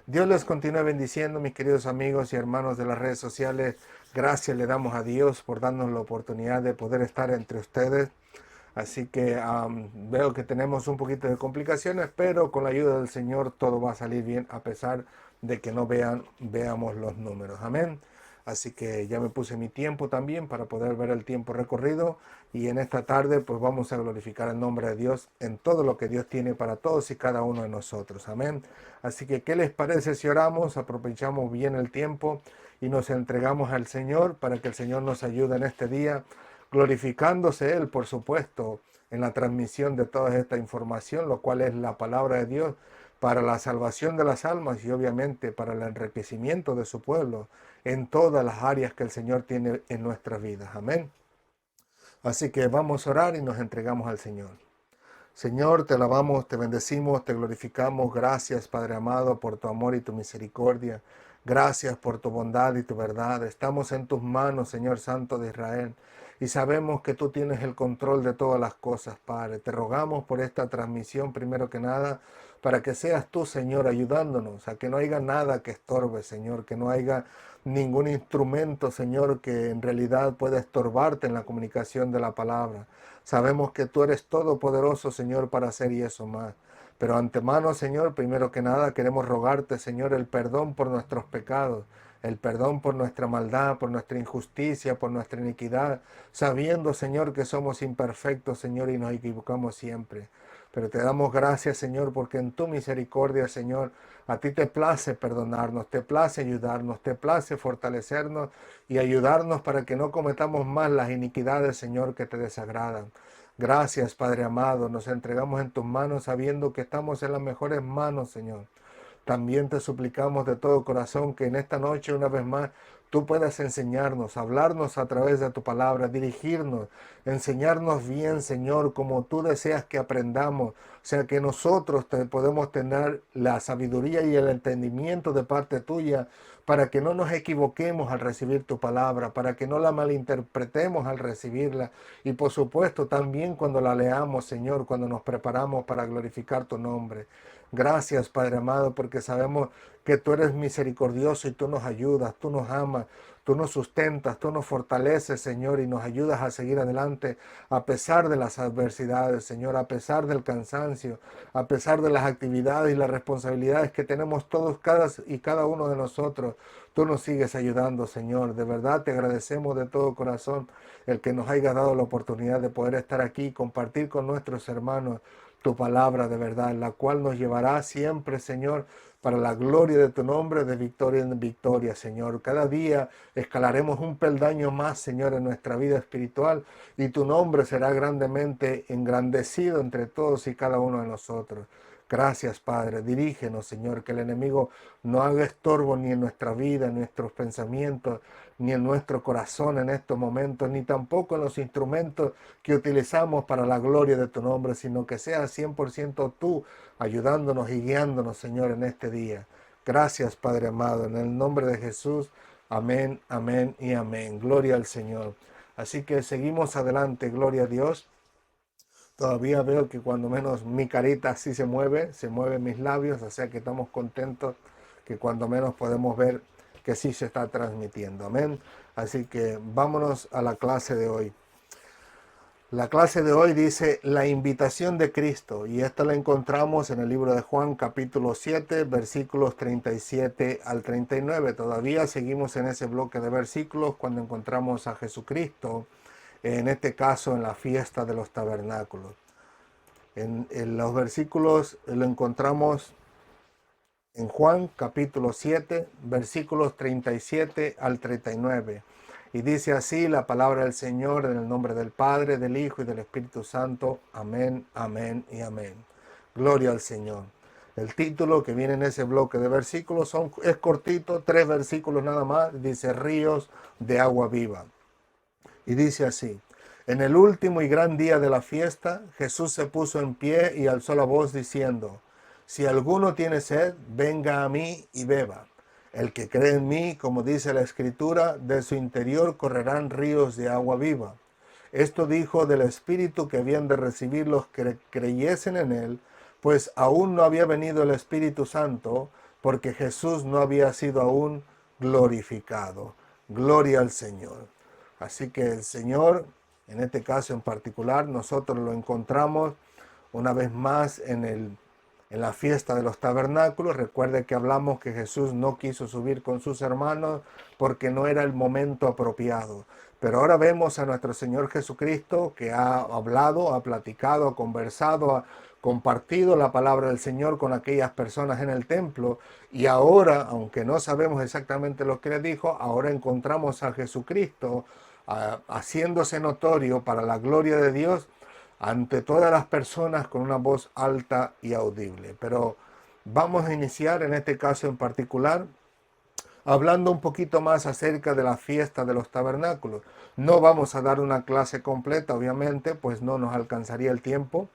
Dios les continúe bendiciendo, mis queridos amigos y hermanos de las redes sociales. Gracias le damos a Dios por darnos la oportunidad de poder estar entre ustedes. Así que veo que tenemos un poquito de complicaciones, pero con la ayuda del Señor todo va a salir bien a pesar de que no veamos los números. Amén. Así que ya me puse mi tiempo también para poder ver el tiempo recorrido y en esta tarde pues vamos a glorificar el nombre de Dios en todo lo que Dios tiene para todos y cada uno de nosotros. Amén. Así que, ¿qué les parece si oramos, aprovechamos bien el tiempo y nos entregamos al Señor para que el Señor nos ayude en este día, glorificándose Él, por supuesto, en la transmisión de toda esta información, lo cual es la palabra de Dios para la salvación de las almas y obviamente para el enriquecimiento de su pueblo en todas las áreas que el Señor tiene en nuestras vidas. Amén. Así que vamos a orar y nos entregamos al Señor. Señor, te alabamos, te bendecimos, te glorificamos. Gracias, Padre amado, por tu amor y tu misericordia. Gracias por tu bondad y tu verdad. Estamos en tus manos, Señor Santo de Israel, y sabemos que tú tienes el control de todas las cosas, Padre. Te rogamos por esta transmisión, primero que nada, para que seas tú, Señor, ayudándonos a que no haya nada que estorbe, Señor, que no haya ningún instrumento, Señor, que en realidad pueda estorbarte en la comunicación de la palabra. Sabemos que tú eres todopoderoso, Señor, para hacer y eso más. Pero antemano, Señor, primero que nada queremos rogarte, Señor, el perdón por nuestros pecados, el perdón por nuestra maldad, por nuestra injusticia, por nuestra iniquidad, sabiendo, Señor, que somos imperfectos, Señor, y nos equivocamos siempre. Pero te damos gracias, Señor, porque en tu misericordia, Señor, a ti te place perdonarnos, te place ayudarnos, te place fortalecernos y ayudarnos para que no cometamos más las iniquidades, Señor, que te desagradan. Gracias, Padre amado, nos entregamos en tus manos sabiendo que estamos en las mejores manos, Señor. También te suplicamos de todo corazón que en esta noche, una vez más, tú puedas enseñarnos, hablarnos a través de tu palabra, dirigirnos, enseñarnos bien, Señor, como tú deseas que aprendamos. O sea, que nosotros podemos tener la sabiduría y el entendimiento de parte tuya para que no nos equivoquemos al recibir tu palabra, para que no la malinterpretemos al recibirla. Y por supuesto también cuando la leamos, Señor, cuando nos preparamos para glorificar tu nombre. Gracias, Padre amado, porque sabemos que tú eres misericordioso y tú nos ayudas, tú nos amas, tú nos sustentas, tú nos fortaleces, Señor, y nos ayudas a seguir adelante a pesar de las adversidades, Señor, a pesar del cansancio, a pesar de las actividades y las responsabilidades que tenemos todos cada uno de nosotros. Tú nos sigues ayudando, Señor. De verdad te agradecemos de todo corazón el que nos hayas dado la oportunidad de poder estar aquí y compartir con nuestros hermanos tu palabra de verdad, la cual nos llevará siempre, Señor, para la gloria de tu nombre, de victoria en victoria, Señor. Cada día escalaremos un peldaño más, Señor, en nuestra vida espiritual y tu nombre será grandemente engrandecido entre todos y cada uno de nosotros. Gracias, Padre. Dirígenos, Señor, que el enemigo no haga estorbo ni en nuestra vida, en nuestros pensamientos, ni en nuestro corazón en estos momentos, ni tampoco en los instrumentos que utilizamos para la gloria de tu nombre, sino que sea 100% tú ayudándonos y guiándonos, Señor, en este día. Gracias, Padre amado, en el nombre de Jesús. Amén, amén y amén. Gloria al Señor. Así que seguimos adelante, gloria a Dios. Todavía veo que cuando menos mi carita sí se mueven mis labios, o sea que estamos contentos que cuando menos podemos ver que sí se está transmitiendo. Amén. Así que vámonos a la clase de hoy. La clase de hoy dice la invitación de Cristo y esta la encontramos en el libro de Juan capítulo 7 versículos 37 al 39. Todavía seguimos en ese bloque de versículos cuando encontramos a Jesucristo, en este caso en la fiesta de los tabernáculos. En los versículos lo encontramos en Juan capítulo 7 versículos 37 al 39. Y dice así la palabra del Señor en el nombre del Padre, del Hijo y del Espíritu Santo. Amén, amén y amén. Gloria al Señor. El título que viene en ese bloque de versículos es cortito, 3 versículos nada más. Dice ríos de agua viva. Y dice así. En el último y gran día de la fiesta, Jesús se puso en pie y alzó la voz diciendo, si alguno tiene sed, venga a mí y beba. El que cree en mí, como dice la Escritura, de su interior correrán ríos de agua viva. Esto dijo del Espíritu que habían de recibir los que creyesen en él, pues aún no había venido el Espíritu Santo, porque Jesús no había sido aún glorificado. Gloria al Señor. Así que el Señor, en este caso en particular, nosotros lo encontramos una vez más en la fiesta de los tabernáculos. Recuerde que hablamos que Jesús no quiso subir con sus hermanos porque no era el momento apropiado. Pero ahora vemos a nuestro Señor Jesucristo que ha hablado, ha platicado, ha conversado, ha compartido la palabra del Señor con aquellas personas en el templo. Y ahora, aunque no sabemos exactamente lo que le dijo, ahora encontramos a Jesucristo haciéndose notorio para la gloria de Dios ante todas las personas con una voz alta y audible. Pero vamos a iniciar en este caso en particular hablando un poquito más acerca de la fiesta de los tabernáculos. No vamos a dar una clase completa, obviamente, pues no nos alcanzaría el tiempo,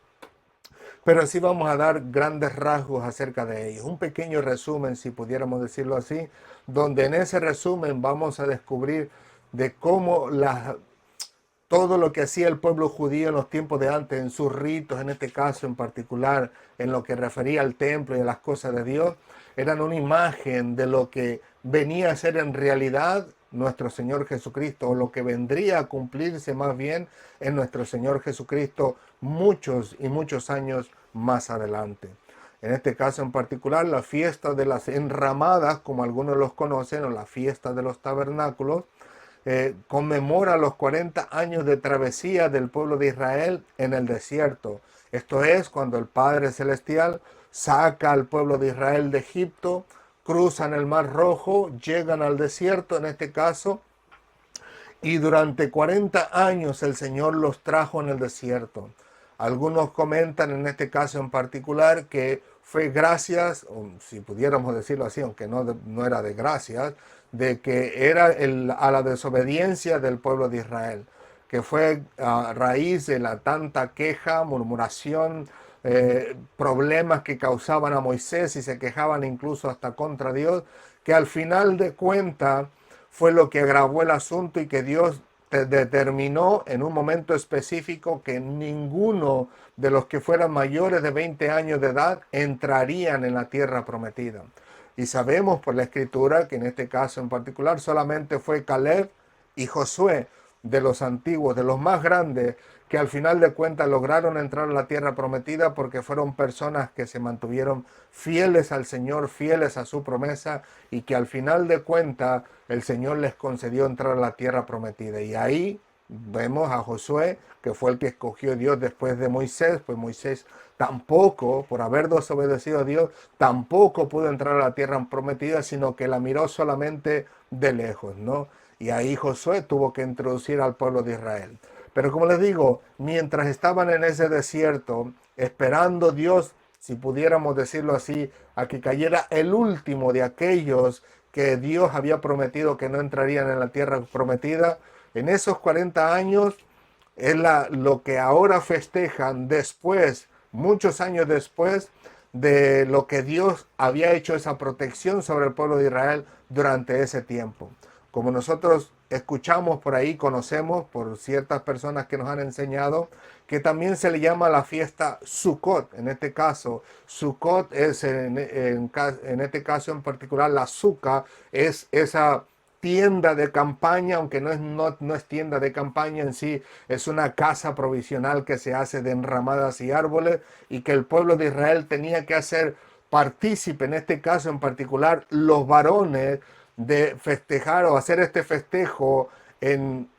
pero sí vamos a dar grandes rasgos acerca de ellos. Un pequeño resumen, si pudiéramos decirlo así, donde en ese resumen vamos a descubrir de cómo todo lo que hacía el pueblo judío en los tiempos de antes, en sus ritos, en este caso en particular, en lo que refería al templo y a las cosas de Dios, eran una imagen de lo que venía a ser en realidad nuestro Señor Jesucristo, o lo que vendría a cumplirse más bien en nuestro Señor Jesucristo muchos y muchos años más adelante. En este caso en particular, la fiesta de las enramadas, como algunos los conocen, o la fiesta de los tabernáculos, conmemora los 40 años de travesía del pueblo de Israel en el desierto. Esto es cuando el Padre Celestial saca al pueblo de Israel de Egipto, cruzan el Mar Rojo, llegan al desierto en este caso, y durante 40 años el Señor los trajo en el desierto. Algunos comentan en este caso en particular que fue gracias, o si pudiéramos decirlo así, aunque no era de gracias, de que era a la desobediencia del pueblo de Israel, que fue a raíz de la tanta queja, murmuración, problemas que causaban a Moisés y se quejaban incluso hasta contra Dios, que al final de cuentas fue lo que agravó el asunto y que Dios determinó en un momento específico que ninguno de los que fueran mayores de 20 años de edad entrarían en la tierra prometida. Y sabemos por la escritura que en este caso en particular solamente fue Caleb y Josué de los antiguos, de los más grandes, que al final de cuentas lograron entrar a la tierra prometida porque fueron personas que se mantuvieron fieles al Señor, fieles a su promesa, y que al final de cuentas el Señor les concedió entrar a la tierra prometida. Y ahí vemos a Josué, que fue el que escogió Dios después de Moisés, pues Moisés tampoco, por haber desobedecido a Dios, tampoco pudo entrar a la tierra prometida, sino que la miró solamente de lejos, ¿no? Y ahí Josué tuvo que introducir al pueblo de Israel. Pero como les digo, mientras estaban en ese desierto, esperando Dios, si pudiéramos decirlo así, a que cayera el último de aquellos que Dios había prometido que no entrarían en la tierra prometida, en esos 40 años es lo que ahora festejan después, muchos años después de lo que Dios había hecho, esa protección sobre el pueblo de Israel durante ese tiempo. Como nosotros escuchamos por ahí, conocemos por ciertas personas que nos han enseñado, que también se le llama la fiesta Sukkot. En este caso, Sukkot es, en este caso en particular, la suca es esa tienda de campaña, aunque no es tienda de campaña en sí, es una casa provisional que se hace de enramadas y árboles, y que el pueblo de Israel tenía que hacer partícipe, en este caso en particular, los varones, de festejar o hacer este festejo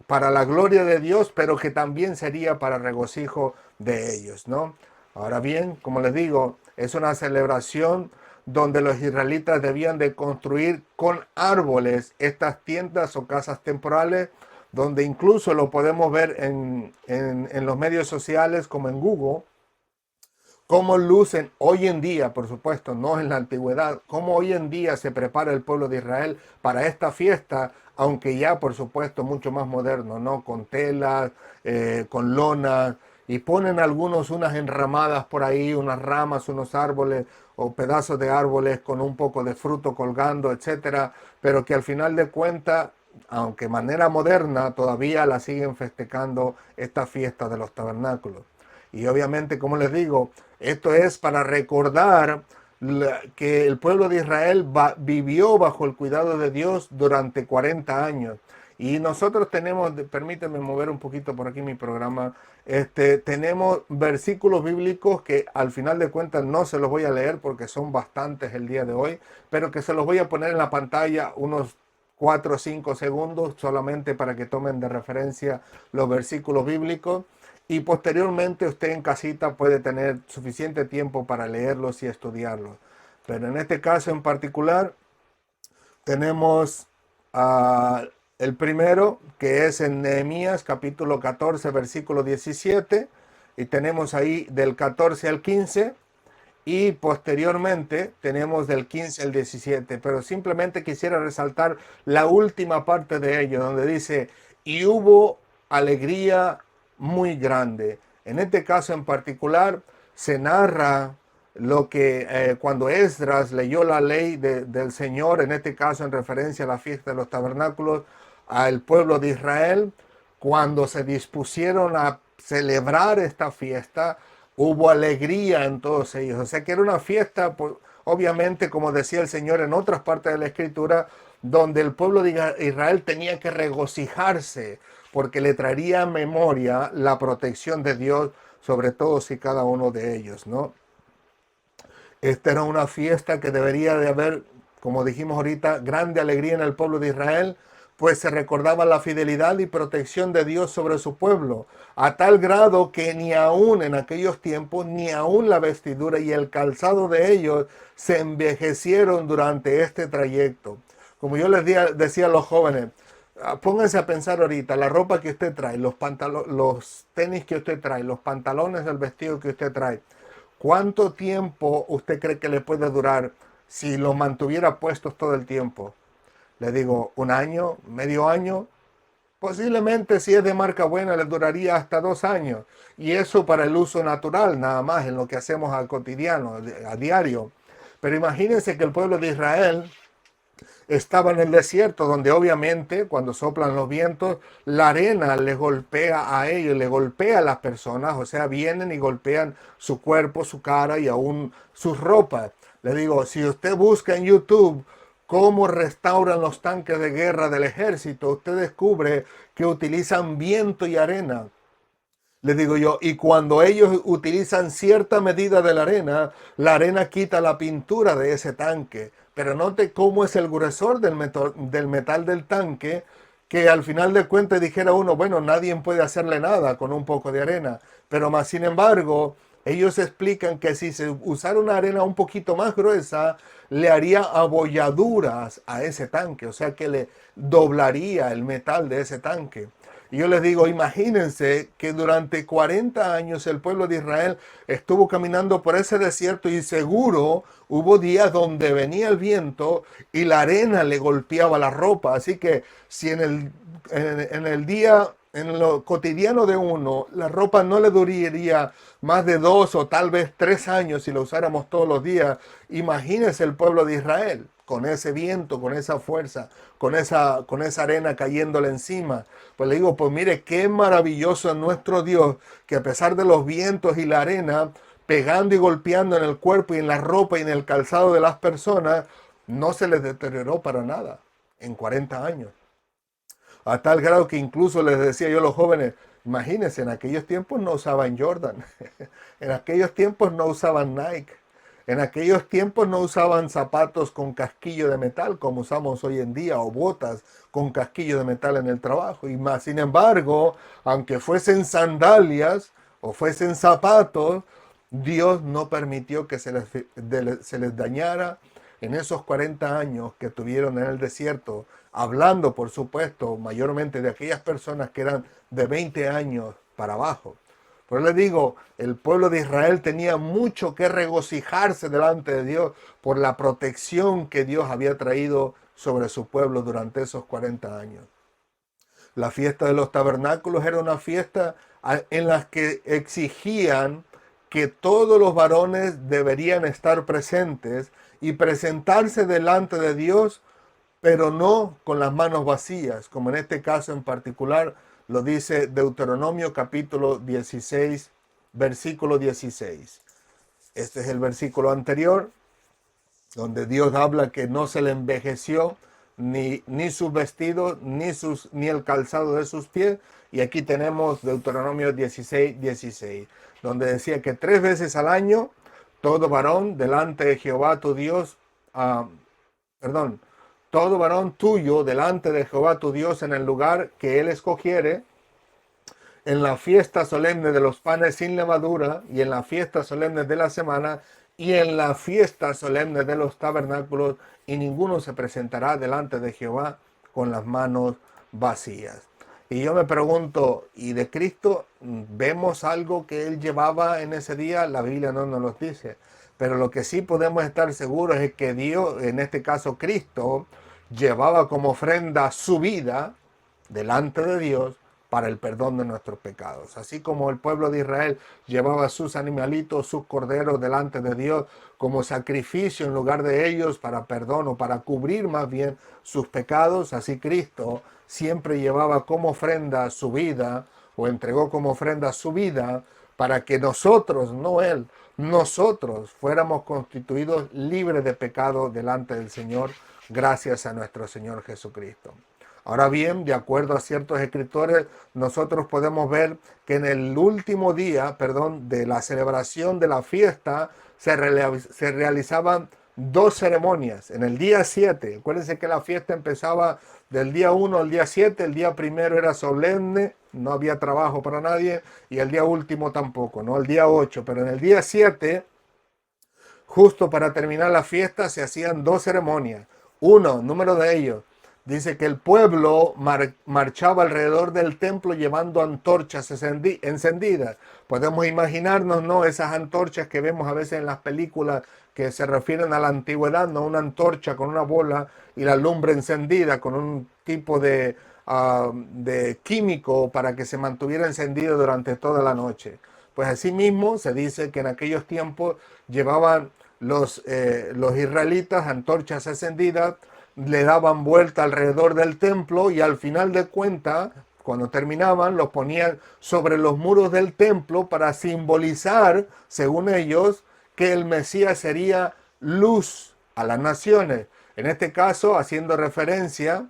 para la gloria de Dios, pero que también sería para regocijo de ellos, ¿no? Ahora bien, como les digo, es una celebración donde los israelitas debían de construir con árboles estas tiendas o casas temporales, donde incluso lo podemos ver en los medios sociales como en Google, cómo lucen hoy en día, por supuesto, no en la antigüedad, cómo hoy en día se prepara el pueblo de Israel para esta fiesta, aunque ya, por supuesto, mucho más moderno, ¿no? Con telas, con lonas, y ponen algunos unas enramadas por ahí, unas ramas, unos árboles o pedazos de árboles con un poco de fruto colgando, etcétera, pero que al final de cuentas, aunque de manera moderna, todavía la siguen festejando esta fiesta de los tabernáculos. Y obviamente, como les digo, esto es para recordar que el pueblo de Israel vivió bajo el cuidado de Dios durante 40 años. Y nosotros tenemos, permíteme mover un poquito por aquí mi programa, tenemos versículos bíblicos que al final de cuentas no se los voy a leer porque son bastantes el día de hoy, pero que se los voy a poner en la pantalla unos 4 o 5 segundos solamente para que tomen de referencia los versículos bíblicos. Y posteriormente usted en casita puede tener suficiente tiempo para leerlos y estudiarlos. Pero en este caso en particular tenemos el primero, que es en Nehemías capítulo 14 versículo 17, y tenemos ahí del 14 al 15, y posteriormente tenemos del 15 al 17, pero simplemente quisiera resaltar la última parte de ello, donde dice, y hubo alegría muy grande. En este caso en particular se narra lo que cuando Esdras leyó la ley del Señor, en este caso en referencia a la fiesta de los tabernáculos, al pueblo de Israel, cuando se dispusieron a celebrar esta fiesta, hubo alegría en todos ellos. O sea que era una fiesta, pues, obviamente, como decía el Señor en otras partes de la Escritura, donde el pueblo de Israel tenía que regocijarse, porque le traería a memoria la protección de Dios sobre todos y cada uno de ellos, ¿no? Esta era una fiesta que debería de haber, como dijimos ahorita, grande alegría en el pueblo de Israel, pues se recordaba la fidelidad y protección de Dios sobre su pueblo, a tal grado que ni aún en aquellos tiempos, ni aún la vestidura y el calzado de ellos se envejecieron durante este trayecto. Como yo les decía a los jóvenes, pónganse a pensar ahorita, la ropa que usted trae, los tenis que usted trae, los pantalones, el vestido que usted trae, ¿cuánto tiempo usted cree que le puede durar si los mantuviera puestos todo el tiempo? Le digo, un año, medio año. Posiblemente si es de marca buena le duraría hasta 2 años. Y eso para el uso natural, nada más, en lo que hacemos al cotidiano, a diario. Pero imagínense que el pueblo de Israel estaba en el desierto, donde obviamente cuando soplan los vientos, la arena les golpea a ellos, le golpea a las personas, o sea, vienen y golpean su cuerpo, su cara y aún sus ropas. Le digo, si usted busca en YouTube cómo restauran los tanques de guerra del ejército, usted descubre que utilizan viento y arena. Les digo yo, y cuando ellos utilizan cierta medida de la arena quita la pintura de ese tanque. Pero note cómo es el gruesor del metal del tanque, que al final de cuentas dijera uno, bueno, nadie puede hacerle nada con un poco de arena. Pero más sin embargo, ellos explican que si se usara una arena un poquito más gruesa, le haría abolladuras a ese tanque, o sea que le doblaría el metal de ese tanque. Y yo les digo, imagínense que durante 40 años el pueblo de Israel estuvo caminando por ese desierto y seguro hubo días donde venía el viento y la arena le golpeaba la ropa. Así que si en el día, en lo cotidiano de uno, la ropa no le duraría más de 2 o tal vez 3 años si la usáramos todos los días, imagínense el pueblo de Israel con ese viento, con esa fuerza, con esa arena cayéndole encima. Pues le digo, pues mire, qué maravilloso es nuestro Dios, que a pesar de los vientos y la arena, pegando y golpeando en el cuerpo y en la ropa y en el calzado de las personas, no se les deterioró para nada en 40 años. A tal grado que incluso les decía yo a los jóvenes, imagínense, en aquellos tiempos no usaban Jordan, en aquellos tiempos no usaban Nike, en aquellos tiempos no usaban zapatos con casquillo de metal como usamos hoy en día o botas con casquillo de metal en el trabajo. Y más, sin embargo, aunque fuesen sandalias o fuesen zapatos, Dios no permitió que se les dañara en esos 40 años que tuvieron en el desierto, hablando, por supuesto, mayormente de aquellas personas que eran de 20 años para abajo. Por eso les digo, el pueblo de Israel tenía mucho que regocijarse delante de Dios por la protección que Dios había traído sobre su pueblo durante esos 40 años. La fiesta de los tabernáculos era una fiesta en la que exigían que todos los varones deberían estar presentes y presentarse delante de Dios, pero no con las manos vacías, como en este caso en particular lo dice Deuteronomio capítulo 16, versículo 16. Este es el versículo anterior donde Dios habla que no se le envejeció ni sus vestidos, ni el calzado de sus pies. Y aquí tenemos Deuteronomio 16:16, donde decía que 3 veces al año todo varón delante de Jehová tu Dios, ah, perdón, todo varón tuyo delante de Jehová tu Dios en el lugar que él escogiere, en la fiesta solemne de los panes sin levadura, y en la fiesta solemne de la semana, y en la fiesta solemne de los tabernáculos, y ninguno se presentará delante de Jehová con las manos vacías. Y yo me pregunto, ¿y de Cristo vemos algo que él llevaba en ese día? La Biblia no nos lo dice. Pero lo que sí podemos estar seguros es que Dios, en este caso Cristo, llevaba como ofrenda su vida delante de Dios para el perdón de nuestros pecados. Así como el pueblo de Israel llevaba sus animalitos, sus corderos delante de Dios como sacrificio en lugar de ellos para perdón o para cubrir más bien sus pecados, así Cristo siempre llevaba como ofrenda su vida o entregó como ofrenda su vida para que nosotros, no Él, nosotros fuéramos constituidos libres de pecado delante del Señor gracias a nuestro Señor Jesucristo. Ahora bien, de acuerdo a ciertos escritores, nosotros podemos ver que en el último día, de la celebración de la fiesta, se realizaban 2 ceremonias. En el día 7, acuérdense que la fiesta empezaba del día 1 al día 7, el día primero era solemne, no había trabajo para nadie, y el día último tampoco, ¿no? El día 8, pero en el día 7, justo para terminar la fiesta, se hacían 2 ceremonias. Número de ellos, dice que el pueblo marchaba alrededor del templo llevando antorchas encendidas. Podemos imaginarnos, ¿no?, esas antorchas que vemos a veces en las películas que se refieren a la antigüedad, ¿no? Una antorcha con una bola y la lumbre encendida con un tipo de químico para que se mantuviera encendido durante toda la noche. Pues asimismo se dice que en aquellos tiempos llevaban los israelitas antorchas encendidas, le daban vuelta alrededor del templo y al final de cuentas, cuando terminaban, los ponían sobre los muros del templo para simbolizar, según ellos, que el Mesías sería luz a las naciones. En este caso, haciendo referencia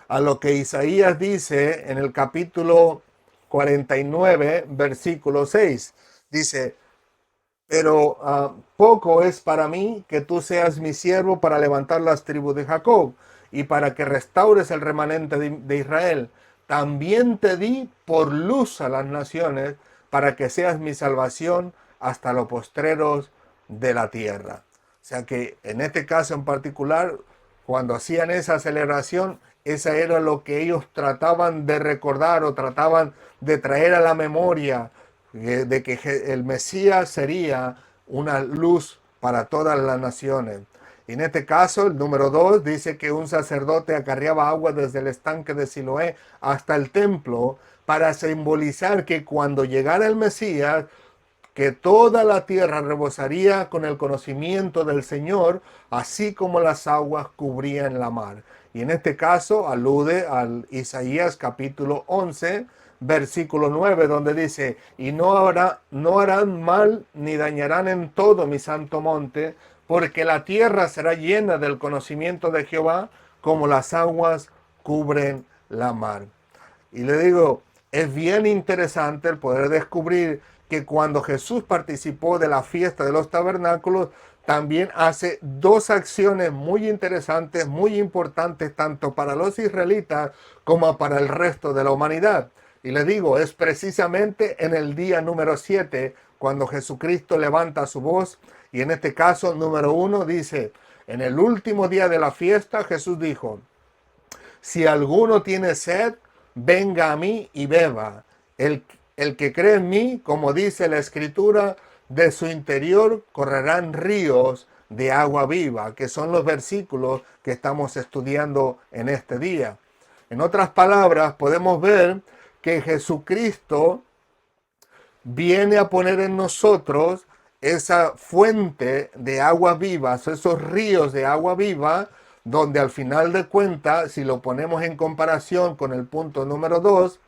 a lo que Isaías dice en el capítulo 49, versículo 6. Dice, pero poco es para mí que tú seas mi siervo para levantar las tribus de Jacob y para que restaures el remanente de Israel. También te di por luz a las naciones para que seas mi salvación hasta los postreros de la tierra. O sea que en este caso en particular, cuando hacían esa celebración, esa era lo que ellos trataban de recordar o trataban de traer a la memoria, de que el Mesías sería una luz para todas las naciones. Y en este caso, el número 2 dice que un sacerdote acarreaba agua desde el estanque de Siloé hasta el templo para simbolizar que cuando llegara el Mesías, que toda la tierra rebosaría con el conocimiento del Señor, así como las aguas cubrían la mar. Y en este caso alude al Isaías capítulo 11, versículo 9, donde dice, y no harán mal ni dañarán en todo mi santo monte, porque la tierra será llena del conocimiento de Jehová, como las aguas cubren la mar. Y le digo, es bien interesante el poder descubrir que cuando Jesús participó de la fiesta de los tabernáculos, también hace 2 acciones muy interesantes, muy importantes, tanto para los israelitas como para el resto de la humanidad. Y le digo, es precisamente en el día número 7, cuando Jesucristo levanta su voz, y en este caso, número 1, dice, en el último día de la fiesta, Jesús dijo, si alguno tiene sed, venga a mí y beba. El que cree en mí, como dice la Escritura, de su interior correrán ríos de agua viva, que son los versículos que estamos estudiando en este día. En otras palabras, podemos ver que Jesucristo viene a poner en nosotros esa fuente de agua viva, esos ríos de agua viva, donde al final de cuentas, si lo ponemos en comparación con el punto número 2,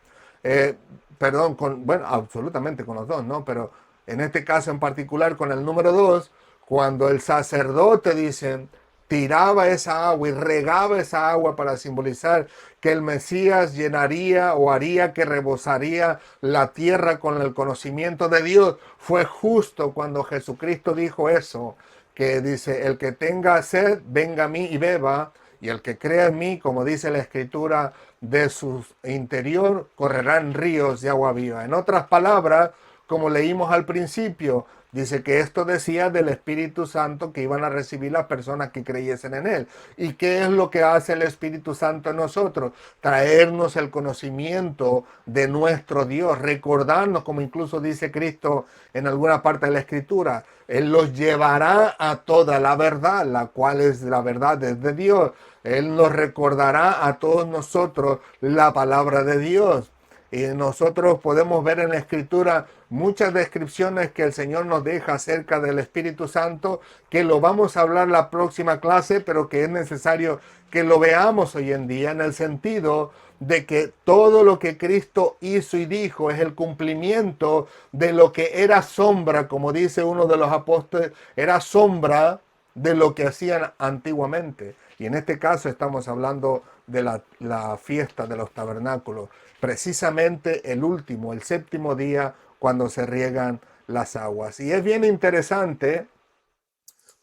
absolutamente con los dos, ¿no? Pero en este caso en particular con el número 2, cuando el sacerdote, dicen, tiraba esa agua y regaba esa agua para simbolizar que el Mesías llenaría o haría que rebosaría la tierra con el conocimiento de Dios, fue justo cuando Jesucristo dijo eso, que dice, el que tenga sed, venga a mí y beba, y el que crea en mí, como dice la Escritura, de su interior correrán ríos de agua viva. En otras palabras, como leímos al principio, dice que esto decía del Espíritu Santo que iban a recibir las personas que creyesen en Él. ¿Y qué es lo que hace el Espíritu Santo en nosotros? Traernos el conocimiento de nuestro Dios, recordarnos, como incluso dice Cristo en alguna parte de la Escritura, Él los llevará a toda la verdad, la cual es la verdad desde Dios. Él nos recordará a todos nosotros la palabra de Dios. Y nosotros podemos ver en la Escritura muchas descripciones que el Señor nos deja acerca del Espíritu Santo, que lo vamos a hablar la próxima clase, pero que es necesario que lo veamos hoy en día, en el sentido de que todo lo que Cristo hizo y dijo es el cumplimiento de lo que era sombra, como dice uno de los apóstoles, era sombra de lo que hacían antiguamente. Y en este caso estamos hablando de la fiesta de los tabernáculos, precisamente el último, el séptimo día, cuando se riegan las aguas. Y es bien interesante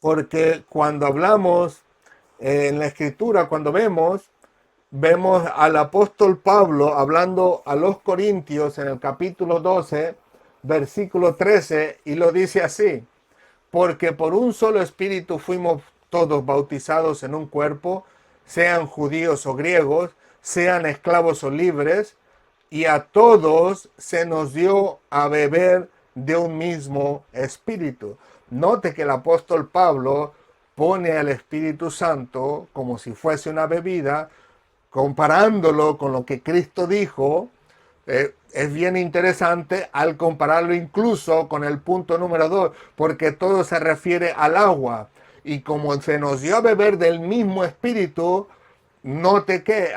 porque cuando hablamos en la Escritura, cuando vemos al apóstol Pablo hablando a los Corintios en el capítulo 12, versículo 13, y lo dice así: porque por un solo espíritu fuimos todos bautizados en un cuerpo, sean judíos o griegos, sean esclavos o libres, y a todos se nos dio a beber de un mismo espíritu. Note que el apóstol Pablo pone al Espíritu Santo como si fuese una bebida, comparándolo con lo que Cristo dijo. Es bien interesante al compararlo incluso con el punto número 2, porque todo se refiere al agua. Y como se nos dio a beber del mismo espíritu, note que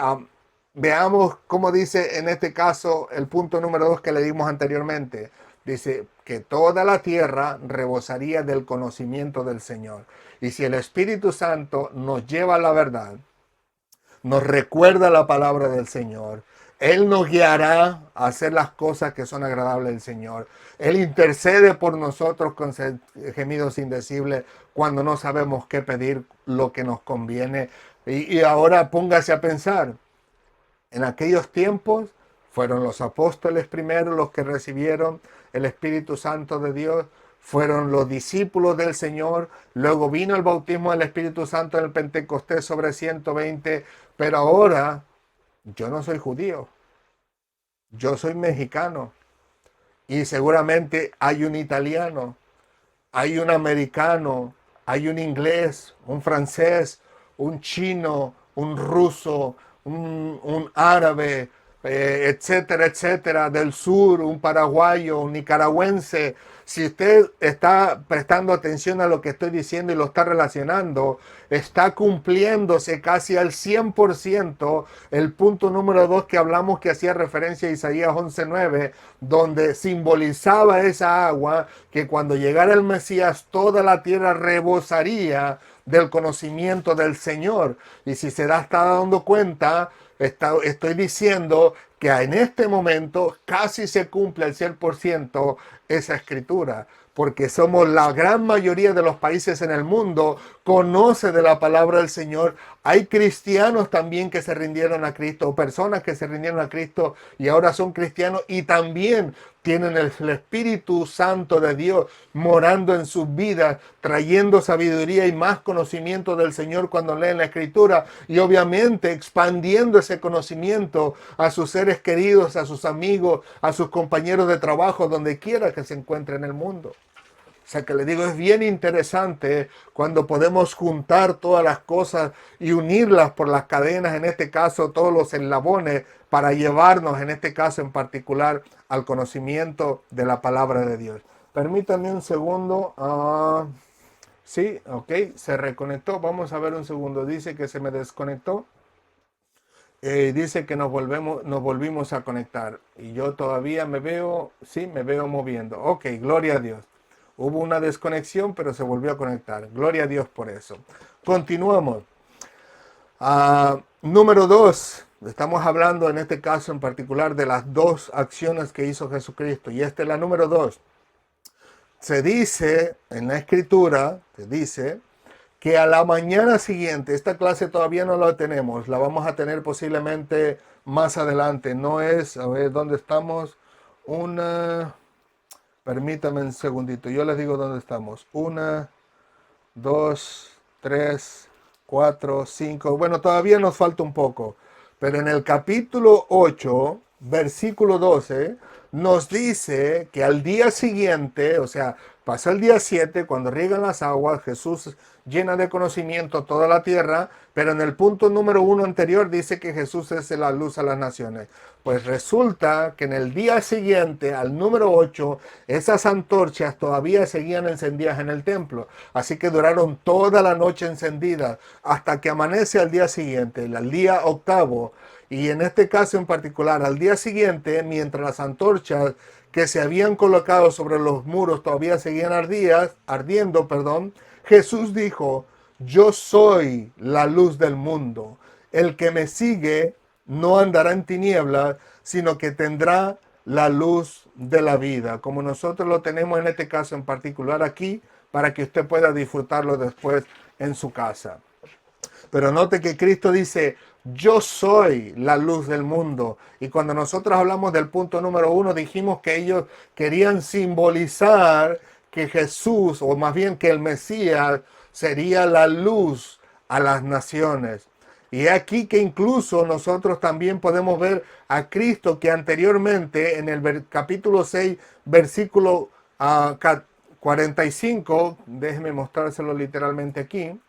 veamos cómo dice en este caso el punto número 2 que le dimos anteriormente. Dice que toda la tierra rebosaría del conocimiento del Señor. Y si el Espíritu Santo nos lleva a la verdad, nos recuerda la palabra del Señor, Él nos guiará a hacer las cosas que son agradables al Señor. Él intercede por nosotros con gemidos indecibles cuando no sabemos qué pedir, lo que nos conviene. Y ahora póngase a pensar, en aquellos tiempos fueron los apóstoles primero los que recibieron el Espíritu Santo de Dios, fueron los discípulos del Señor, luego vino el bautismo del Espíritu Santo en el Pentecostés sobre 120, pero ahora yo no soy judío, yo soy mexicano y seguramente hay un italiano, hay un americano, hay un inglés, un francés, un chino, un ruso, un árabe, etcétera, etcétera, del sur, un paraguayo, un nicaragüense. Si usted está prestando atención a lo que estoy diciendo y lo está relacionando, está cumpliéndose casi al 100% el punto número 2 que hablamos, que hacía referencia a Isaías 11:9, donde simbolizaba esa agua que cuando llegara el Mesías toda la tierra rebosaría del conocimiento del Señor. Y si se está dando cuenta, estoy diciendo que en este momento casi se cumple al 100% esa escritura, porque somos la gran mayoría de los países en el mundo, conoce de la palabra del Señor. Hay cristianos también que se rindieron a Cristo, personas que se rindieron a Cristo y ahora son cristianos y también tienen el Espíritu Santo de Dios morando en sus vidas, trayendo sabiduría y más conocimiento del Señor cuando leen la Escritura y obviamente expandiendo ese conocimiento a sus seres queridos, a sus amigos, a sus compañeros de trabajo, donde quiera que se encuentre en el mundo. O sea que le digo, es bien interesante cuando podemos juntar todas las cosas y unirlas por las cadenas, en este caso todos los eslabones, para llevarnos, en este caso en particular, al conocimiento de la palabra de Dios. Permítanme un segundo. Sí, ok, se reconectó. Vamos a ver un segundo. Dice que se me desconectó. Dice que nos volvimos a conectar. Y yo todavía me veo, sí, me veo moviendo. Ok, gloria a Dios. Hubo una desconexión, pero se volvió a conectar. Gloria a Dios por eso. Continuamos. Número 2. Estamos hablando en este caso en particular de las dos acciones que hizo Jesucristo. Y esta es la número 2. Se dice en la escritura, se dice que a la mañana siguiente, esta clase todavía no la tenemos, la vamos a tener posiblemente más adelante. No es, a ver, ¿dónde estamos? Permítame un segundito, yo les digo dónde estamos. 1, 2, 3, 4, 5. Bueno, todavía nos falta un poco. Pero en el capítulo 8, versículo 12, nos dice que al día siguiente, o sea, pasó el día 7, cuando riegan las aguas, Jesús llena de conocimiento toda la tierra, pero en el punto número 1 anterior dice que Jesús es la luz a las naciones. Pues resulta que en el día siguiente, al número 8, esas antorchas todavía seguían encendidas en el templo. Así que duraron toda la noche encendidas hasta que amanece al día siguiente, el día octavo. Y en este caso en particular, al día siguiente, mientras las antorchas que se habían colocado sobre los muros todavía seguían ardiendo, Jesús dijo: yo soy la luz del mundo. El que me sigue no andará en tinieblas, sino que tendrá la luz de la vida, como nosotros lo tenemos en este caso en particular aquí, para que usted pueda disfrutarlo después en su casa. Pero note que Cristo dice: yo soy la luz del mundo. Y cuando nosotros hablamos del punto número 1, dijimos que ellos querían simbolizar que Jesús, o más bien que el Mesías, sería la luz a las naciones. Y aquí que incluso nosotros también podemos ver a Cristo que anteriormente en el capítulo 6, versículo 45, déjeme mostrárselo literalmente aquí.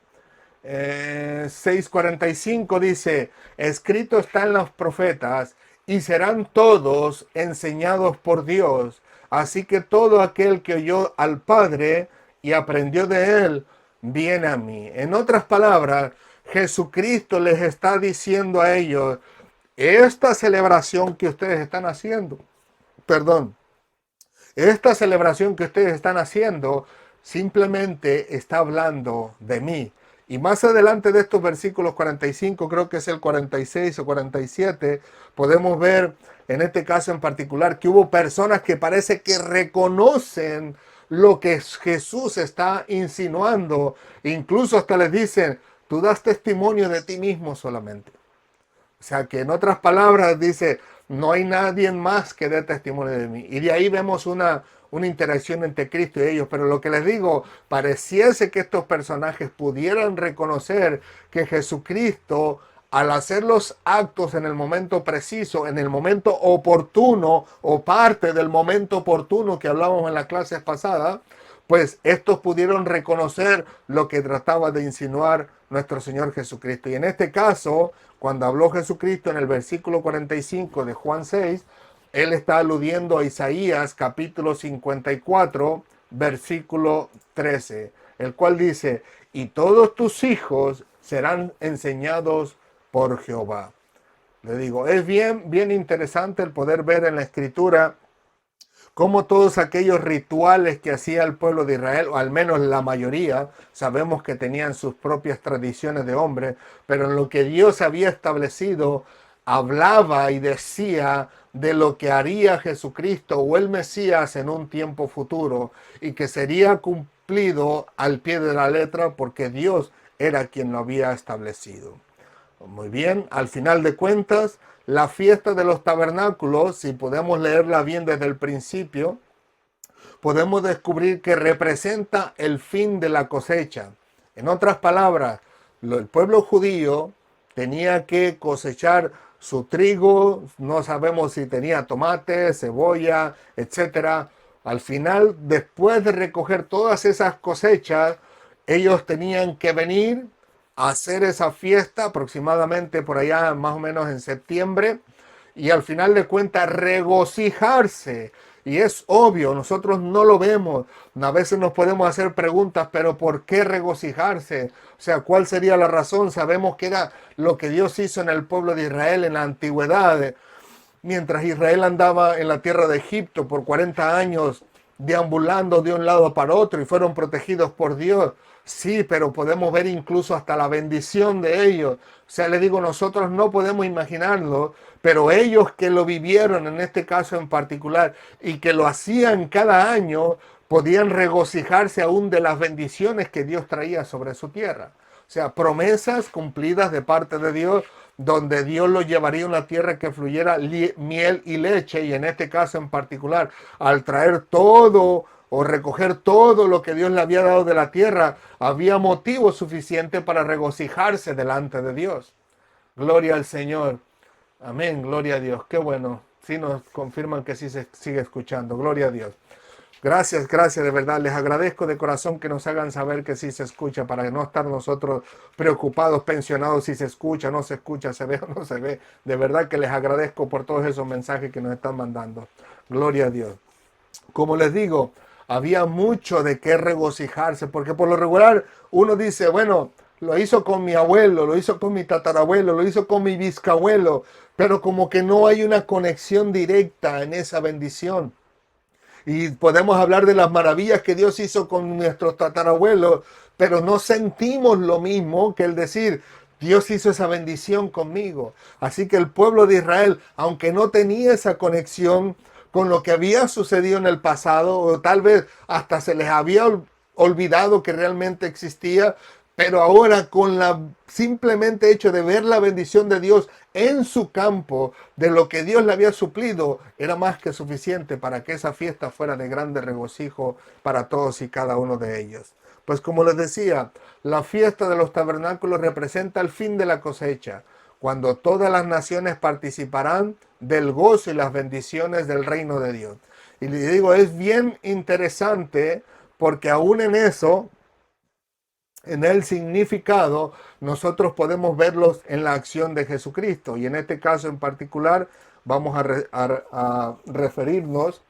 6:45 dice: escrito está en los profetas, y serán todos enseñados por Dios. Así que todo aquel que oyó al Padre y aprendió de él, viene a mí. En otras palabras, Jesucristo les está diciendo a ellos: esta celebración que ustedes están haciendo, esta celebración que ustedes están haciendo simplemente está hablando de mí. Y más adelante de estos versículos 45, creo que es el 46 o 47, podemos ver en este caso en particular que hubo personas que parece que reconocen lo que Jesús está insinuando. Incluso hasta les dicen: tú das testimonio de ti mismo solamente. O sea que en otras palabras dice: no hay nadie más que dé testimonio de mí. Y de ahí vemos una interacción entre Cristo y ellos. Pero lo que les digo, pareciese que estos personajes pudieran reconocer que Jesucristo, al hacer los actos en el momento preciso, en el momento oportuno, o parte del momento oportuno que hablábamos en las clases pasadas, pues estos pudieron reconocer lo que trataba de insinuar nuestro Señor Jesucristo. Y en este caso, cuando habló Jesucristo en el versículo 45 de Juan 6, él está aludiendo a Isaías capítulo 54, versículo 13, el cual dice: y todos tus hijos serán enseñados por Jehová. Le digo, es bien interesante el poder ver en la Escritura cómo todos aquellos rituales que hacía el pueblo de Israel, o al menos la mayoría, sabemos que tenían sus propias tradiciones de hombre, pero en lo que Dios había establecido, hablaba y decía de lo que haría Jesucristo o el Mesías en un tiempo futuro, y que sería cumplido al pie de la letra porque Dios era quien lo había establecido. Muy bien, al final de cuentas, la fiesta de los tabernáculos, si podemos leerla bien desde el principio, podemos descubrir que representa el fin de la cosecha. En otras palabras, el pueblo judío tenía que cosechar su trigo, no sabemos si tenía tomate, cebolla, etc. Al final, después de recoger todas esas cosechas, ellos tenían que venir a hacer esa fiesta aproximadamente por allá más o menos en septiembre, y al final de cuentas regocijarse. Y es obvio, nosotros no lo vemos. A veces nos podemos hacer preguntas, pero ¿por qué regocijarse? O sea, ¿cuál sería la razón? Sabemos que era lo que Dios hizo en el pueblo de Israel en la antigüedad. Mientras Israel andaba en la tierra de Egipto por 40 años deambulando de un lado para otro y fueron protegidos por Dios. Sí, pero podemos ver incluso hasta la bendición de ellos. O sea, le digo, nosotros no podemos imaginarlo, pero ellos que lo vivieron en este caso en particular y que lo hacían cada año, podían regocijarse aún de las bendiciones que Dios traía sobre su tierra. O sea, promesas cumplidas de parte de Dios, donde Dios lo llevaría a una tierra que fluyera miel y leche, y en este caso en particular, al traer todo o recoger todo lo que Dios le había dado de la tierra, había motivo suficiente para regocijarse delante de Dios. Gloria al Señor. Amén, gloria a Dios. Qué bueno. Sí nos confirman que sí se sigue escuchando. Gloria a Dios. Gracias, gracias, de verdad. Les agradezco de corazón que nos hagan saber que sí se escucha para no estar nosotros preocupados, pensionados si se escucha, no se escucha, se ve o no se ve. De verdad que les agradezco por todos esos mensajes que nos están mandando. Gloria a Dios. Como les digo, había mucho de qué regocijarse, porque por lo regular uno dice, bueno, lo hizo con mi abuelo, lo hizo con mi tatarabuelo, lo hizo con mi bisabuelo, pero como que no hay una conexión directa en esa bendición. Y podemos hablar de las maravillas que Dios hizo con nuestros tatarabuelos, pero no sentimos lo mismo que el decir, Dios hizo esa bendición conmigo. Así que el pueblo de Israel, aunque no tenía esa conexión con lo que había sucedido en el pasado, o tal vez hasta se les había olvidado que realmente existía, pero ahora con la simplemente hecho de ver la bendición de Dios en su campo, de lo que Dios le había suplido, era más que suficiente para que esa fiesta fuera de grande regocijo para todos y cada uno de ellos. Pues como les decía, la fiesta de los tabernáculos representa el fin de la cosecha, cuando todas las naciones participarán del gozo y las bendiciones del reino de Dios. Y le digo, es bien interesante porque aún en eso, en el significado, nosotros podemos verlos en la acción de Jesucristo. Y en este caso en particular, vamos a referirnos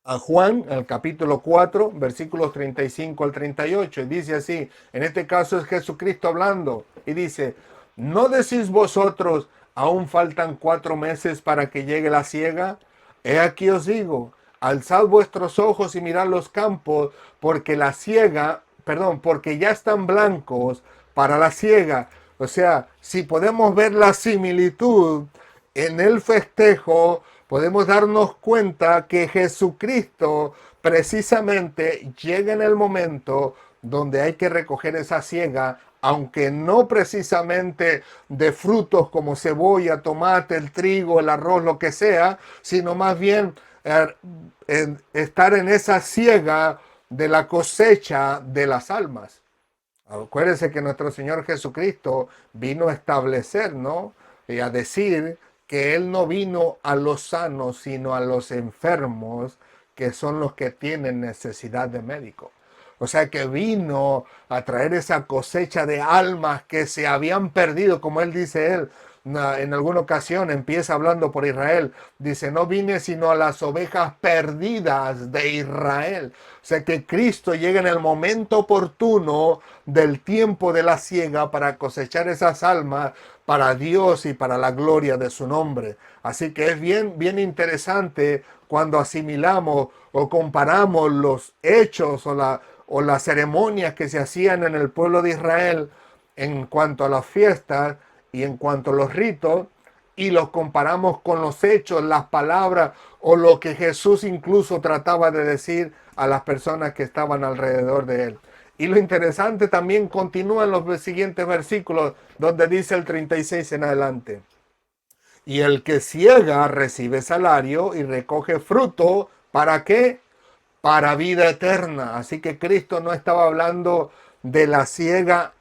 a Juan, el capítulo 4, versículos 35 al 38. Y dice así, en este caso es Jesucristo hablando. Y dice, ¿no decís vosotros, aún faltan 4 meses para que llegue la siega? He aquí os digo, alzad vuestros ojos y mirad los campos, porque la siega, perdón, porque ya están blancos para la siega. O sea, si podemos ver la similitud en el festejo, podemos darnos cuenta que Jesucristo precisamente llega en el momento donde hay que recoger esa siega, aunque no precisamente de frutos como cebolla, tomate, el trigo, el arroz, lo que sea, sino más bien estar en esa siega de la cosecha de las almas. Acuérdense que nuestro Señor Jesucristo vino a establecer, ¿no? Y a decir que Él no vino a los sanos, sino a los enfermos, que son los que tienen necesidad de médico. O sea que vino a traer esa cosecha de almas que se habían perdido, como Él dice Él. En alguna ocasión empieza hablando por Israel. Dice, no vine sino a las ovejas perdidas de Israel. O sea que Cristo llega en el momento oportuno del tiempo de la siega para cosechar esas almas para Dios y para la gloria de su nombre. Así que es bien interesante cuando asimilamos o comparamos los hechos o las ceremonias que se hacían en el pueblo de Israel en cuanto a las fiestas y en cuanto a los ritos, y los comparamos con los hechos, las palabras o lo que Jesús incluso trataba de decir a las personas que estaban alrededor de él. Y lo interesante también continúa en los siguientes versículos, donde dice el 36 en adelante. Y el que ciega recibe salario y recoge fruto, ¿para qué? Para vida eterna. Así que Cristo no estaba hablando de la siega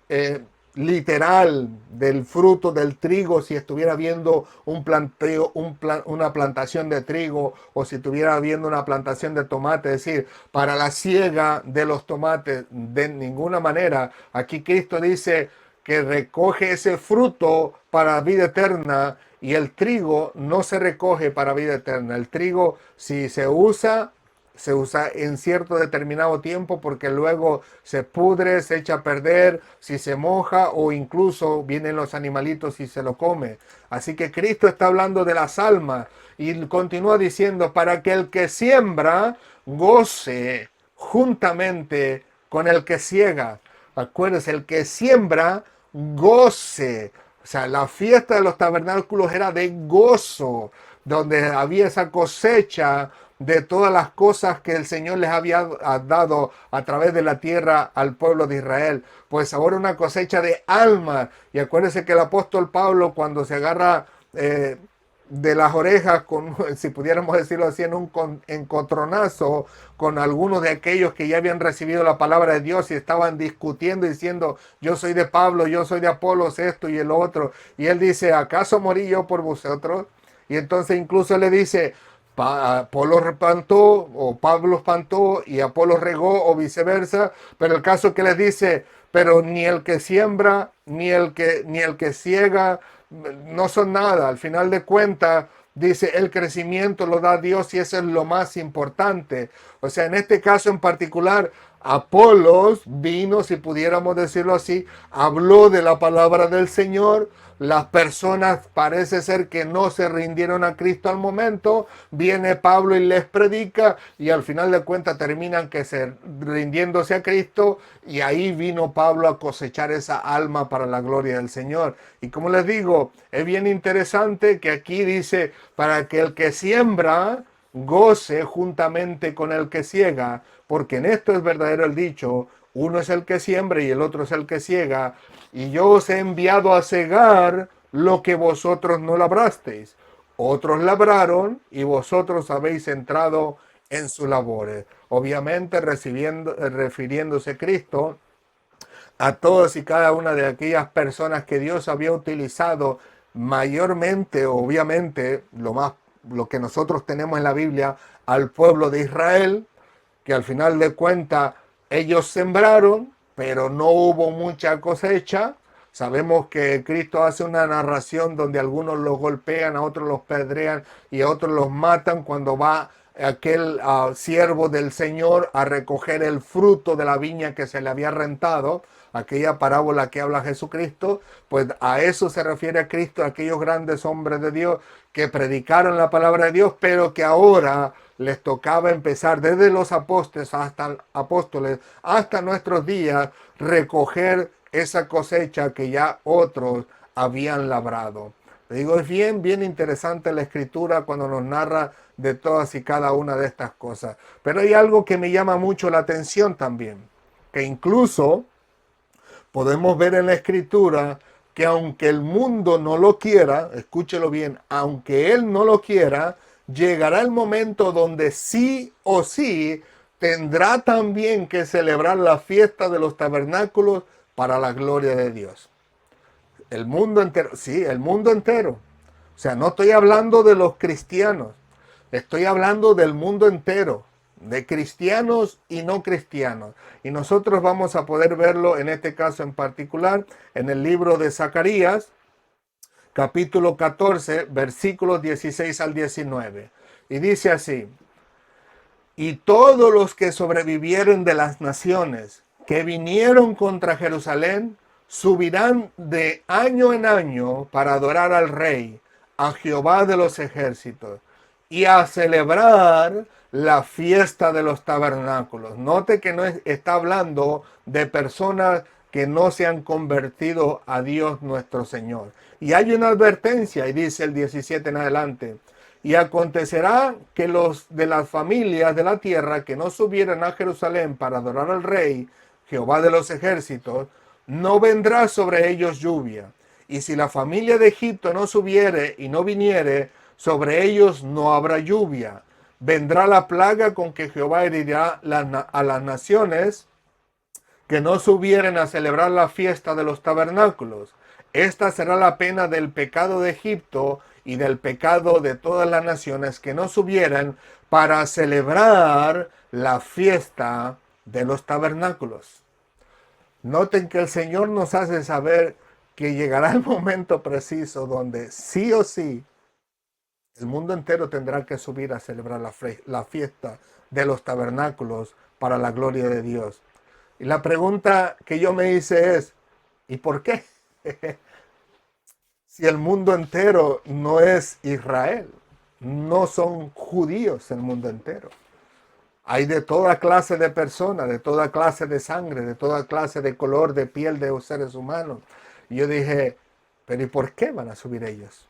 literal del fruto del trigo, si estuviera viendo un planteo, una plantación de trigo, o si estuviera viendo una plantación de tomate. Es decir, para la siega de los tomates, de ninguna manera. Aquí Cristo dice que recoge ese fruto para vida eterna, y el trigo no se recoge para vida eterna. El trigo, si se usa, se usa en cierto determinado tiempo porque luego se pudre, se echa a perder, si se moja o incluso vienen los animalitos y se lo come. Así que Cristo está hablando de las almas y continúa diciendo para que el que siembra goce juntamente con el que ciega. Acuérdense, el que siembra goce. O sea, la fiesta de los tabernáculos era de gozo, donde había esa cosecha de todas las cosas que el Señor les había dado a través de la tierra al pueblo de Israel. Pues ahora una cosecha de alma. Y acuérdense que el apóstol Pablo cuando se agarra de las orejas, con, si pudiéramos decirlo así, en un encontronazo con algunos de aquellos que ya habían recibido la palabra de Dios y estaban discutiendo diciendo, yo soy de Pablo, yo soy de Apolos, esto y el otro. Y él dice, ¿acaso morí yo por vosotros? Y entonces incluso le dice, Apolo espantó o Pablo espantó y Apolo regó o viceversa, pero el caso que les dice, pero ni el que siembra ni el que ciega no son nada. Al final de cuentas, dice, el crecimiento lo da Dios y eso es lo más importante. O sea, en este caso en particular, Apolos vino, si pudiéramos decirlo así, habló de la palabra del Señor. Las personas parece ser que no se rindieron a Cristo al momento. Viene Pablo y les predica y al final de cuentas terminan que se rindiéndose a Cristo y ahí vino Pablo a cosechar esa alma para la gloria del Señor. Y como les digo, es bien interesante que aquí dice para que el que siembra goce juntamente con el que ciega, porque en esto es verdadero el dicho, uno es el que siembra y el otro es el que ciega, y yo os he enviado a cegar lo que vosotros no labrasteis. Otros labraron y vosotros habéis entrado en sus labores. Obviamente refiriéndose Cristo a todas y cada una de aquellas personas que Dios había utilizado mayormente, obviamente, lo que nosotros tenemos en la Biblia, al pueblo de Israel, que al final de cuentas ellos sembraron, pero no hubo mucha cosecha. Sabemos que Cristo hace una narración donde algunos los golpean, a otros los pedrean y a otros los matan cuando va aquel siervo del Señor a recoger el fruto de la viña que se le había rentado, aquella parábola que habla Jesucristo, pues a eso se refiere a Cristo, a aquellos grandes hombres de Dios que predicaron la palabra de Dios, pero que ahora les tocaba empezar desde los apóstoles hasta nuestros días, recoger esa cosecha que ya otros habían labrado. Le digo, es bien interesante la escritura cuando nos narra de todas y cada una de estas cosas. Pero hay algo que me llama mucho la atención también, que incluso podemos ver en la escritura que aunque el mundo no lo quiera, escúchelo bien, aunque él no lo quiera, llegará el momento donde sí o sí tendrá también que celebrar la fiesta de los tabernáculos para la gloria de Dios. El mundo entero, sí, el mundo entero. O sea, no estoy hablando de los cristianos, estoy hablando del mundo entero, de cristianos y no cristianos. Y nosotros vamos a poder verlo en este caso en particular en el libro de Zacarías, capítulo 14, versículos 16 al 19. Y dice así, y todos los que sobrevivieron de las naciones que vinieron contra Jerusalén, subirán de año en año para adorar al Rey, a Jehová de los ejércitos, y a celebrar la fiesta de los tabernáculos. Note que no está hablando de personas que no se han convertido a Dios nuestro Señor. Y hay una advertencia, y dice el 17 en adelante, y acontecerá que los de las familias de la tierra que no subieran a Jerusalén para adorar al Rey, Jehová de los ejércitos, no vendrá sobre ellos lluvia. Y si la familia de Egipto no subiere y no viniere, sobre ellos no habrá lluvia. Vendrá la plaga con que Jehová herirá a las naciones que no subieren a celebrar la fiesta de los tabernáculos. Esta será la pena del pecado de Egipto y del pecado de todas las naciones que no subieran para celebrar la fiesta de los tabernáculos. Noten que el Señor nos hace saber que llegará el momento preciso donde sí o sí El mundo entero tendrá que subir a celebrar la fiesta de los tabernáculos para la gloria de Dios. Y la pregunta que yo me hice es, ¿y por qué? Si el mundo entero no es Israel, no son judíos el mundo entero. Hay de toda clase de personas, de toda clase de sangre, de toda clase de color de piel de seres humanos. Y yo dije, pero ¿y por qué van a subir ellos?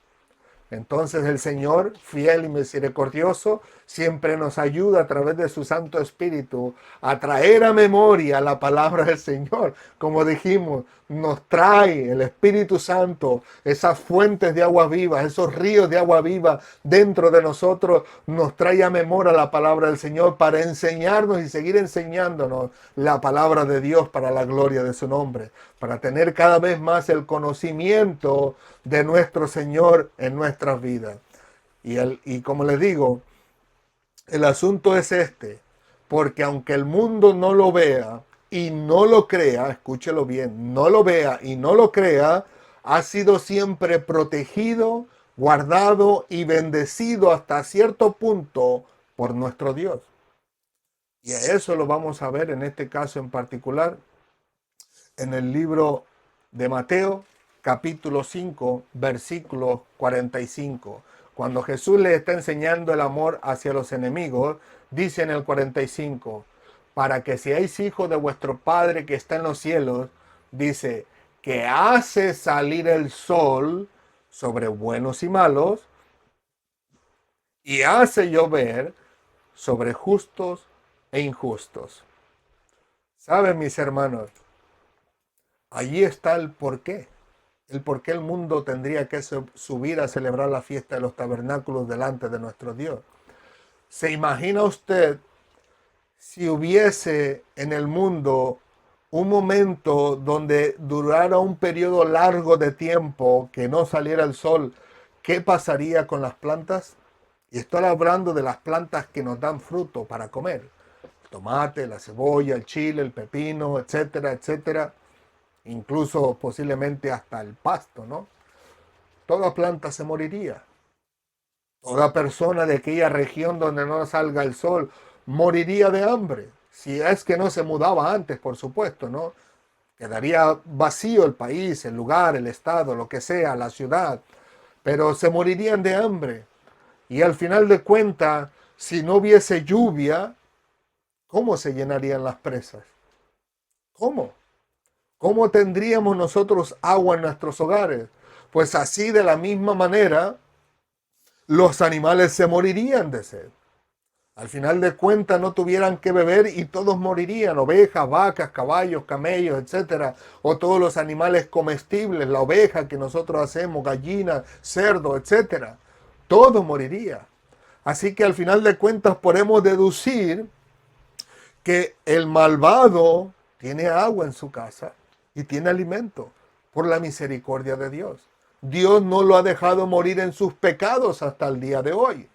Entonces el Señor, fiel y misericordioso, siempre nos ayuda a través de su Santo Espíritu a traer a memoria la palabra del Señor. Como dijimos, nos trae el Espíritu Santo esas fuentes de agua viva, esos ríos de agua viva dentro de nosotros, nos trae a memoria la palabra del Señor para enseñarnos y seguir enseñándonos la palabra de Dios para la gloria de su nombre, para tener cada vez más el conocimiento de nuestro Señor en nuestras vidas. Y como les digo, el asunto es este, porque aunque el mundo no lo vea y no lo crea, escúchelo bien, no lo vea y no lo crea, ha sido siempre protegido, guardado y bendecido hasta cierto punto por nuestro Dios. Y eso lo vamos a ver en este caso en particular en el libro de Mateo, capítulo 5, versículo 45. Cuando Jesús le está enseñando el amor hacia los enemigos, dice en el 45, para que seáis hijos de vuestro Padre que está en los cielos, dice, que hace salir el sol sobre buenos y malos, y hace llover sobre justos e injustos. ¿Saben, mis hermanos? Allí está el porqué el mundo tendría que subir a celebrar la fiesta de los tabernáculos delante de nuestro Dios. ¿Se imagina usted si hubiese en el mundo un momento donde durara un periodo largo de tiempo que no saliera el sol? ¿Qué pasaría con las plantas? Y estoy hablando de las plantas que nos dan fruto para comer. El tomate, la cebolla, el chile, el pepino, etcétera, etcétera. Incluso posiblemente hasta el pasto, ¿no? Toda planta se moriría. Toda persona de aquella región donde no salga el sol moriría de hambre. Si es que no se mudaba antes, por supuesto, ¿no? Quedaría vacío el país, el lugar, el estado, lo que sea, la ciudad. Pero se morirían de hambre. Y al final de cuentas, si no hubiese lluvia, ¿cómo se llenarían las presas? ¿Cómo? ¿Cómo tendríamos nosotros agua en nuestros hogares? Pues así de la misma manera, los animales se morirían de sed. Al final de cuentas no tuvieran que beber y todos morirían, ovejas, vacas, caballos, camellos, etcétera, o todos los animales comestibles, la oveja que nosotros hacemos, gallina, cerdo, etcétera, todo moriría. Así que al final de cuentas podemos deducir que el malvado tiene agua en su casa y tiene alimento por la misericordia de Dios. Dios no lo ha dejado morir en sus pecados hasta el día de hoy.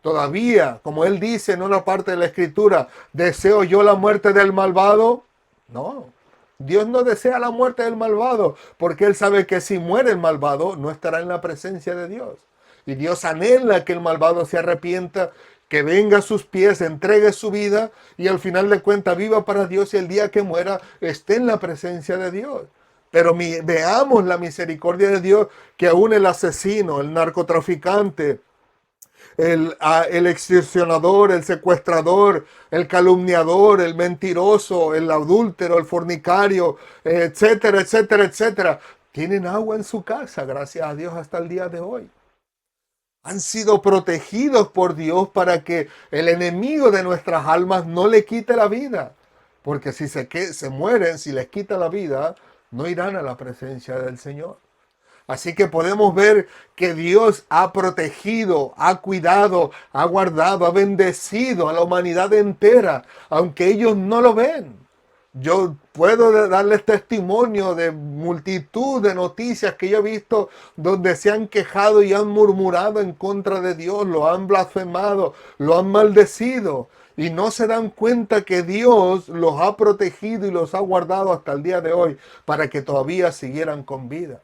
Todavía, como él dice en una parte de la escritura, ¿deseo yo la muerte del malvado? No, Dios no desea la muerte del malvado, porque él sabe que si muere el malvado, no estará en la presencia de Dios. Y Dios anhela que el malvado se arrepienta, que venga a sus pies, entregue su vida y al final de cuentas viva para Dios y el día que muera esté en la presencia de Dios. Pero veamos la misericordia de Dios, que aún el asesino, el narcotraficante, el extorsionador, el secuestrador, el calumniador, el mentiroso, el adúltero, el fornicario, etcétera, etcétera, etcétera, tienen agua en su casa, gracias a Dios, hasta el día de hoy. Han sido protegidos por Dios para que el enemigo de nuestras almas no le quite la vida. Porque si se mueren, si les quita la vida, no irán a la presencia del Señor. Así que podemos ver que Dios ha protegido, ha cuidado, ha guardado, ha bendecido a la humanidad entera, aunque ellos no lo ven. Yo puedo darles testimonio de multitud de noticias que yo he visto donde se han quejado y han murmurado en contra de Dios, lo han blasfemado, lo han maldecido y no se dan cuenta que Dios los ha protegido y los ha guardado hasta el día de hoy para que todavía siguieran con vida.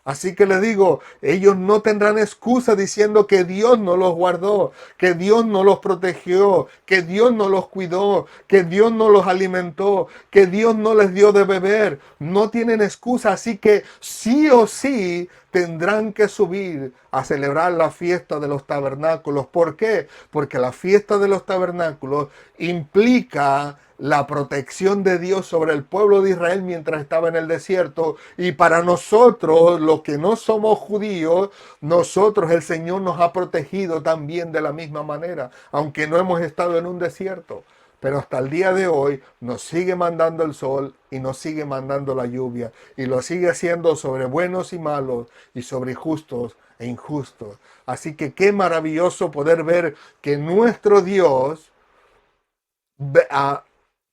Así que le digo, ellos no tendrán excusa diciendo que Dios no los guardó, que Dios no los protegió, que Dios no los cuidó, que Dios no los alimentó, que Dios no les dio de beber. No tienen excusa, así que sí o sí tendrán que subir a celebrar la fiesta de los tabernáculos. ¿Por qué? Porque la fiesta de los tabernáculos implica la protección de Dios sobre el pueblo de Israel mientras estaba en el desierto. Y para nosotros, los que no somos judíos, nosotros el Señor nos ha protegido también de la misma manera, aunque no hemos estado en un desierto. Pero hasta el día de hoy nos sigue mandando el sol y nos sigue mandando la lluvia. Y lo sigue haciendo sobre buenos y malos y sobre justos e injustos. Así que qué maravilloso poder ver que nuestro Dios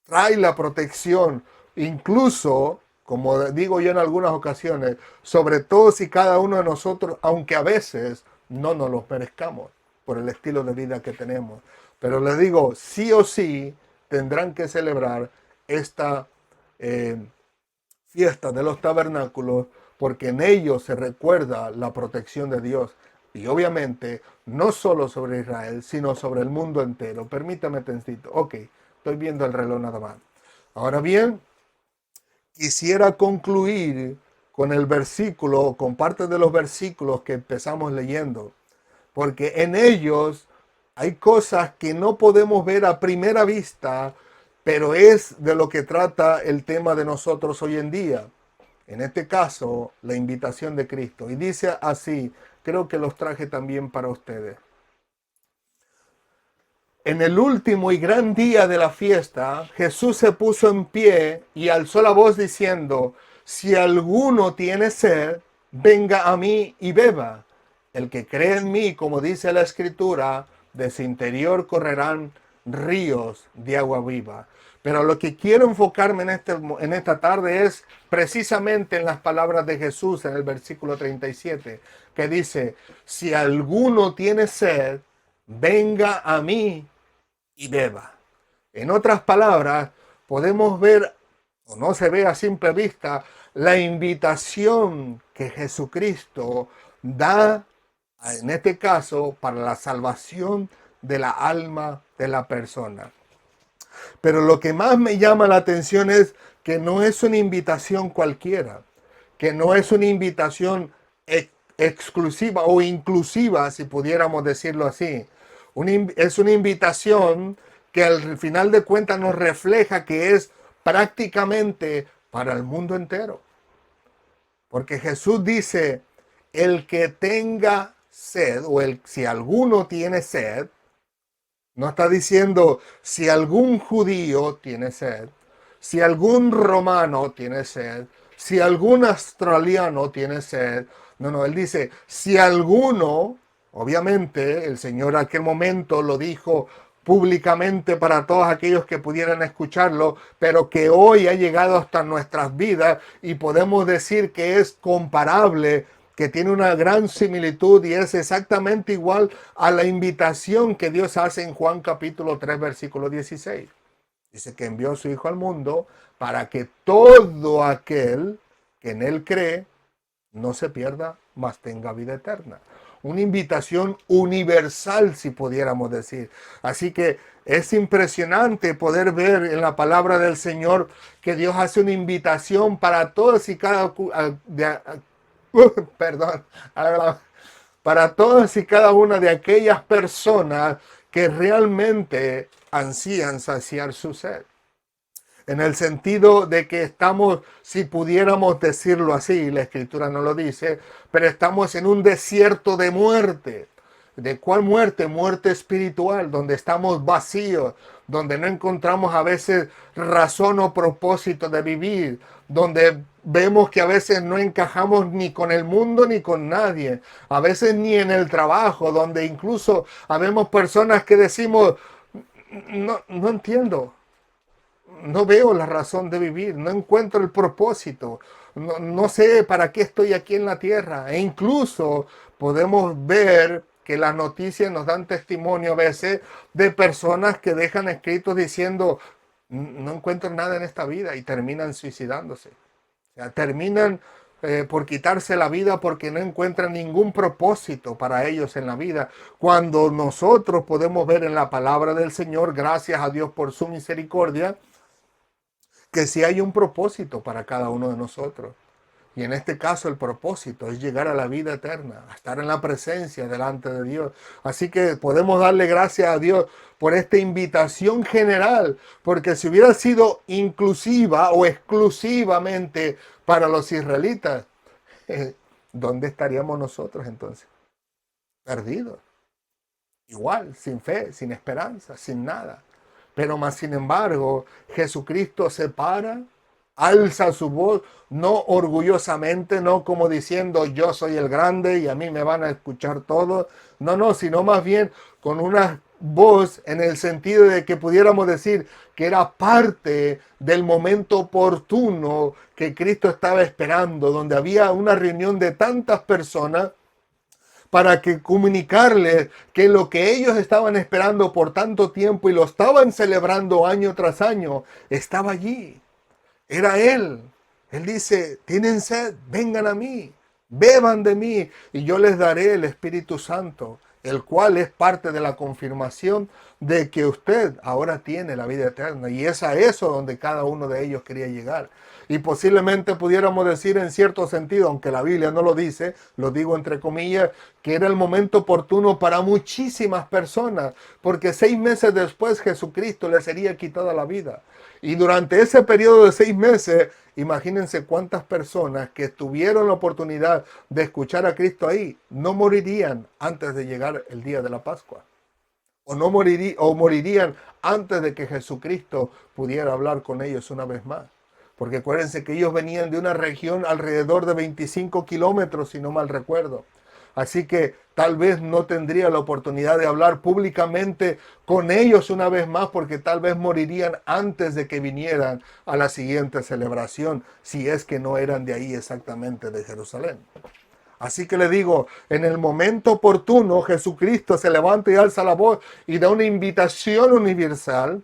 trae la protección, incluso, como digo yo en algunas ocasiones, sobre todos y cada uno de nosotros, aunque a veces no nos los merezcamos por el estilo de vida que tenemos. Pero les digo, sí o sí tendrán que celebrar esta fiesta de los tabernáculos, porque en ellos se recuerda la protección de Dios. Y obviamente, no solo sobre Israel, sino sobre el mundo entero. Permítame tantito. Ok, estoy viendo el reloj nada más. Ahora bien, quisiera concluir con el versículo, con parte de los versículos que empezamos leyendo, porque en ellos hay cosas que no podemos ver a primera vista, pero es de lo que trata el tema de nosotros hoy en día. En este caso, la invitación de Cristo. Y dice así, creo que los traje también para ustedes. En el último y gran día de la fiesta, Jesús se puso en pie y alzó la voz diciendo, si alguno tiene sed, venga a mí y beba. El que cree en mí, como dice la Escritura, de su interior correrán ríos de agua viva. Pero lo que quiero enfocarme en esta tarde es precisamente en las palabras de Jesús en el versículo 37, que dice, si alguno tiene sed, venga a mí y beba. En otras palabras, podemos ver, o no se ve a simple vista, la invitación que Jesucristo da, en este caso, para la salvación de la alma de la persona. Pero lo que más me llama la atención es que no es una invitación cualquiera, que no es una invitación exclusiva o inclusiva, si pudiéramos decirlo así. Es una invitación que al final de cuentas nos refleja que es prácticamente para el mundo entero. Porque Jesús dice, el que tenga sed, o si alguno tiene sed, no está diciendo si algún judío tiene sed, si algún romano tiene sed, si algún australiano tiene sed. No, no, él dice, si alguno, obviamente el Señor en aquel momento lo dijo públicamente para todos aquellos que pudieran escucharlo, pero que hoy ha llegado hasta nuestras vidas y podemos decir que es comparable, que tiene una gran similitud y es exactamente igual a la invitación que Dios hace en Juan capítulo 3 versículo 16. Dice que envió a su Hijo al mundo para que todo aquel que en él cree no se pierda, mas tenga vida eterna. Una invitación universal, si pudiéramos decir. Así que es impresionante poder ver en la palabra del Señor que Dios hace una invitación para todos y cada perdón, para todas y cada una de aquellas personas que realmente ansían saciar su sed. En el sentido de que estamos, si pudiéramos decirlo así, la Escritura no lo dice, pero estamos en un desierto de muerte. ¿De cuál muerte? Muerte espiritual, donde estamos vacíos, donde no encontramos a veces razón o propósito de vivir, donde vemos que a veces no encajamos ni con el mundo ni con nadie, a veces ni en el trabajo, donde incluso habemos personas que decimos, no entiendo, no veo la razón de vivir, no encuentro el propósito, no sé para qué estoy aquí en la tierra. E incluso podemos ver que las noticias nos dan testimonio a veces de personas que dejan escritos diciendo, no encuentro nada en esta vida y terminan suicidándose. O sea, terminan por quitarse la vida porque no encuentran ningún propósito para ellos en la vida. Cuando nosotros podemos ver en la palabra del Señor, gracias a Dios por su misericordia, que sí hay un propósito para cada uno de nosotros. Y en este caso el propósito es llegar a la vida eterna, a estar en la presencia delante de Dios. Así que podemos darle gracias a Dios por esta invitación general, porque si hubiera sido inclusiva o exclusivamente para los israelitas, ¿dónde estaríamos nosotros entonces? Perdidos. Igual, sin fe, sin esperanza, sin nada. Pero más sin embargo, Jesucristo se para, alza su voz, no orgullosamente, no como diciendo yo soy el grande y a mí me van a escuchar todos. No, no, sino más bien con una voz en el sentido de que pudiéramos decir que era parte del momento oportuno que Cristo estaba esperando, donde había una reunión de tantas personas para que comunicarles que lo que ellos estaban esperando por tanto tiempo y lo estaban celebrando año tras año, estaba allí. Era Él. Él dice, tienen sed, vengan a mí, beban de mí y yo les daré el Espíritu Santo, el cual es parte de la confirmación de que usted ahora tiene la vida eterna. Y es a eso donde cada uno de ellos quería llegar. Y posiblemente pudiéramos decir en cierto sentido, aunque la Biblia no lo dice, lo digo entre comillas, que era el momento oportuno para muchísimas personas, porque 6 meses después Jesucristo les sería quitada la vida. Y durante ese periodo de 6 meses, imagínense cuántas personas que tuvieron la oportunidad de escuchar a Cristo ahí, no morirían antes de llegar el día de la Pascua. O morirían antes de que Jesucristo pudiera hablar con ellos una vez más. Porque acuérdense que ellos venían de una región alrededor de 25 kilómetros, si no mal recuerdo. Así que tal vez no tendría la oportunidad de hablar públicamente con ellos una vez más, porque tal vez morirían antes de que vinieran a la siguiente celebración, si es que no eran de ahí exactamente de Jerusalén. Así que le digo, en el momento oportuno, Jesucristo se levanta y alza la voz y da una invitación universal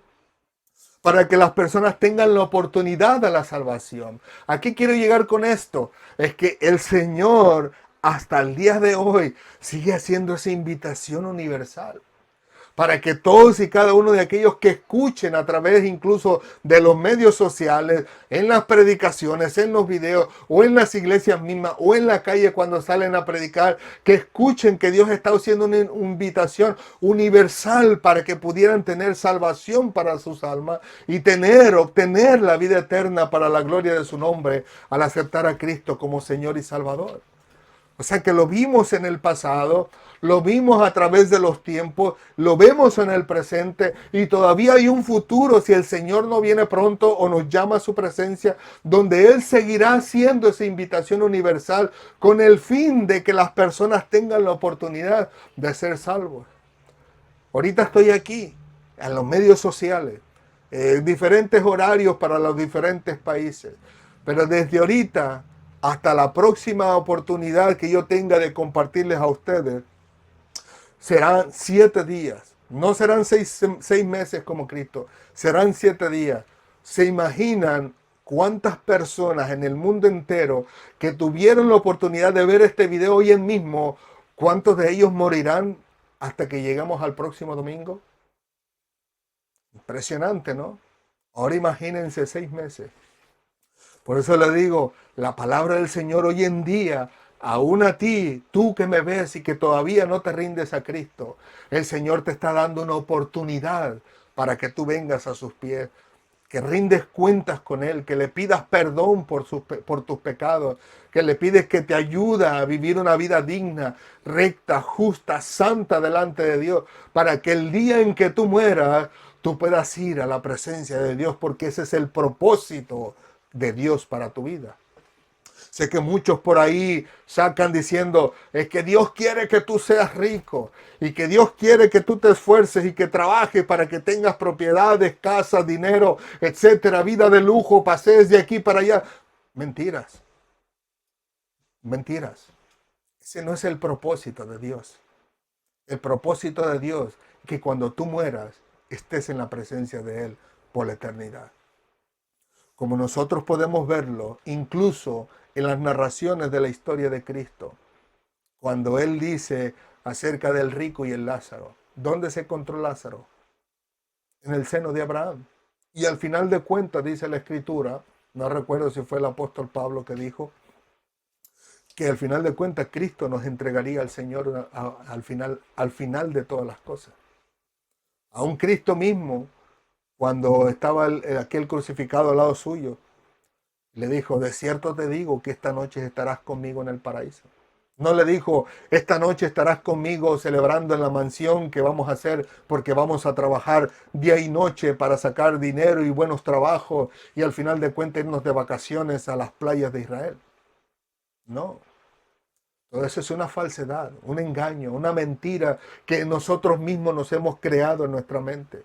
para que las personas tengan la oportunidad de la salvación. ¿A qué quiero llegar con esto? Es que el Señor hasta el día de hoy sigue haciendo esa invitación universal, para que todos y cada uno de aquellos que escuchen a través incluso de los medios sociales, en las predicaciones, en los videos, o en las iglesias mismas, o en la calle cuando salen a predicar, que escuchen que Dios está haciendo una invitación universal para que pudieran tener salvación para sus almas y obtener la vida eterna para la gloria de su nombre al aceptar a Cristo como Señor y Salvador. O sea que lo vimos en el pasado, lo vimos a través de los tiempos, lo vemos en el presente y todavía hay un futuro si el Señor no viene pronto o nos llama a su presencia, donde Él seguirá haciendo esa invitación universal con el fin de que las personas tengan la oportunidad de ser salvos. Ahorita estoy aquí, en los medios sociales, diferentes horarios para los diferentes países, pero desde ahorita hasta la próxima oportunidad que yo tenga de compartirles a ustedes, serán 7 días. No serán 6 meses como Cristo, serán 7 días. ¿Se imaginan cuántas personas en el mundo entero que tuvieron la oportunidad de ver este video hoy en mismo, cuántos de ellos morirán hasta que lleguemos al próximo domingo? Impresionante, ¿no? Ahora imagínense 6 meses. Por eso le digo, la palabra del Señor hoy en día, aún a ti, tú que me ves y que todavía no te rindes a Cristo, el Señor te está dando una oportunidad para que tú vengas a sus pies, que rindes cuentas con Él, que le pidas perdón por tus pecados, que le pides que te ayude a vivir una vida digna, recta, justa, santa delante de Dios, para que el día en que tú mueras, tú puedas ir a la presencia de Dios, porque ese es el propósito de Dios para tu vida. Sé que muchos por ahí sacan diciendo, es que Dios quiere que tú seas rico y que Dios quiere que tú te esfuerces y que trabajes para que tengas propiedades, casas, dinero, etcétera, vida de lujo, pasees de aquí para allá. Mentiras, mentiras. Ese no es el propósito de Dios. El propósito de Dios es que cuando tú mueras estés en la presencia de Él por la eternidad. Como nosotros podemos verlo, incluso en las narraciones de la historia de Cristo, cuando Él dice acerca del rico y el Lázaro. ¿Dónde se encontró Lázaro? En el seno de Abraham. Y al final de cuentas dice la Escritura, no recuerdo si fue el apóstol Pablo que dijo, que al final de cuentas Cristo nos entregaría al Señor al final de todas las cosas. Aún Cristo mismo, cuando estaba aquel crucificado al lado suyo, le dijo, de cierto te digo que esta noche estarás conmigo en el paraíso. No le dijo, esta noche estarás conmigo celebrando en la mansión que vamos a hacer porque vamos a trabajar día y noche para sacar dinero y buenos trabajos y al final de cuentas irnos de vacaciones a las playas de Israel. No. Todo eso es una falsedad, un engaño, una mentira que nosotros mismos nos hemos creado en nuestra mente.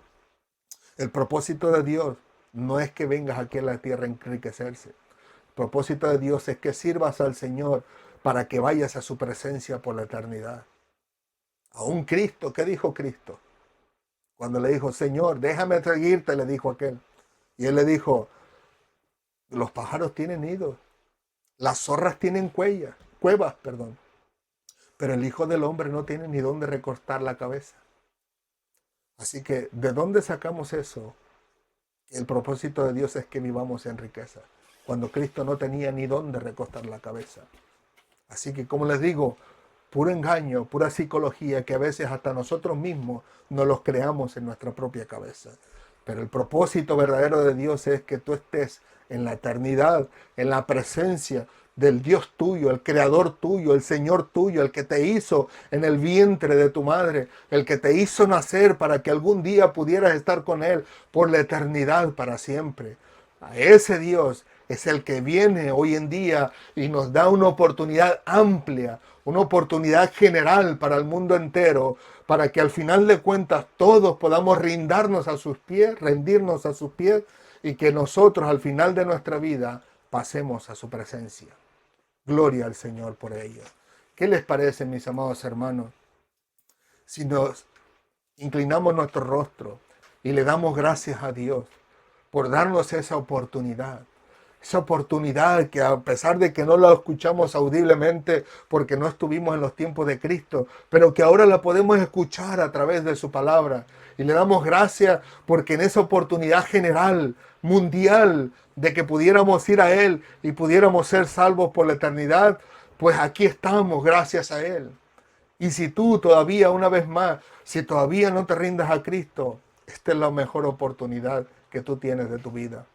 El propósito de Dios no es que vengas aquí a la tierra a enriquecerse. El propósito de Dios es que sirvas al Señor para que vayas a su presencia por la eternidad. Aún Cristo, ¿qué dijo Cristo? Cuando le dijo, Señor, déjame seguirte, le dijo aquel. Y él le dijo, los pájaros tienen nidos, las zorras tienen cuevas, pero el Hijo del Hombre no tiene ni dónde recortar la cabeza. Así que, ¿de dónde sacamos eso? El propósito de Dios es que vivamos en riqueza, cuando Cristo no tenía ni dónde recostar la cabeza. Así que, como les digo, puro engaño, pura psicología que a veces hasta nosotros mismos nos los creamos en nuestra propia cabeza. Pero el propósito verdadero de Dios es que tú estés en la eternidad, en la presencia del Dios tuyo, el Creador tuyo, el Señor tuyo, el que te hizo en el vientre de tu madre, el que te hizo nacer para que algún día pudieras estar con Él por la eternidad para siempre. A ese Dios es el que viene hoy en día y nos da una oportunidad amplia, una oportunidad general para el mundo entero, para que al final de cuentas todos podamos rendirnos a sus pies y que nosotros al final de nuestra vida pasemos a su presencia. Gloria al Señor por ello. ¿Qué les parece, mis amados hermanos, si nos inclinamos nuestro rostro y le damos gracias a Dios por darnos esa oportunidad? Esa oportunidad que a pesar de que no la escuchamos audiblemente porque no estuvimos en los tiempos de Cristo, pero que ahora la podemos escuchar a través de su palabra. Y le damos gracias porque en esa oportunidad general, mundial, de que pudiéramos ir a Él y pudiéramos ser salvos por la eternidad, pues aquí estamos gracias a Él. Y si tú todavía, una vez más, si todavía no te rindas a Cristo, esta es la mejor oportunidad que tú tienes de tu vida.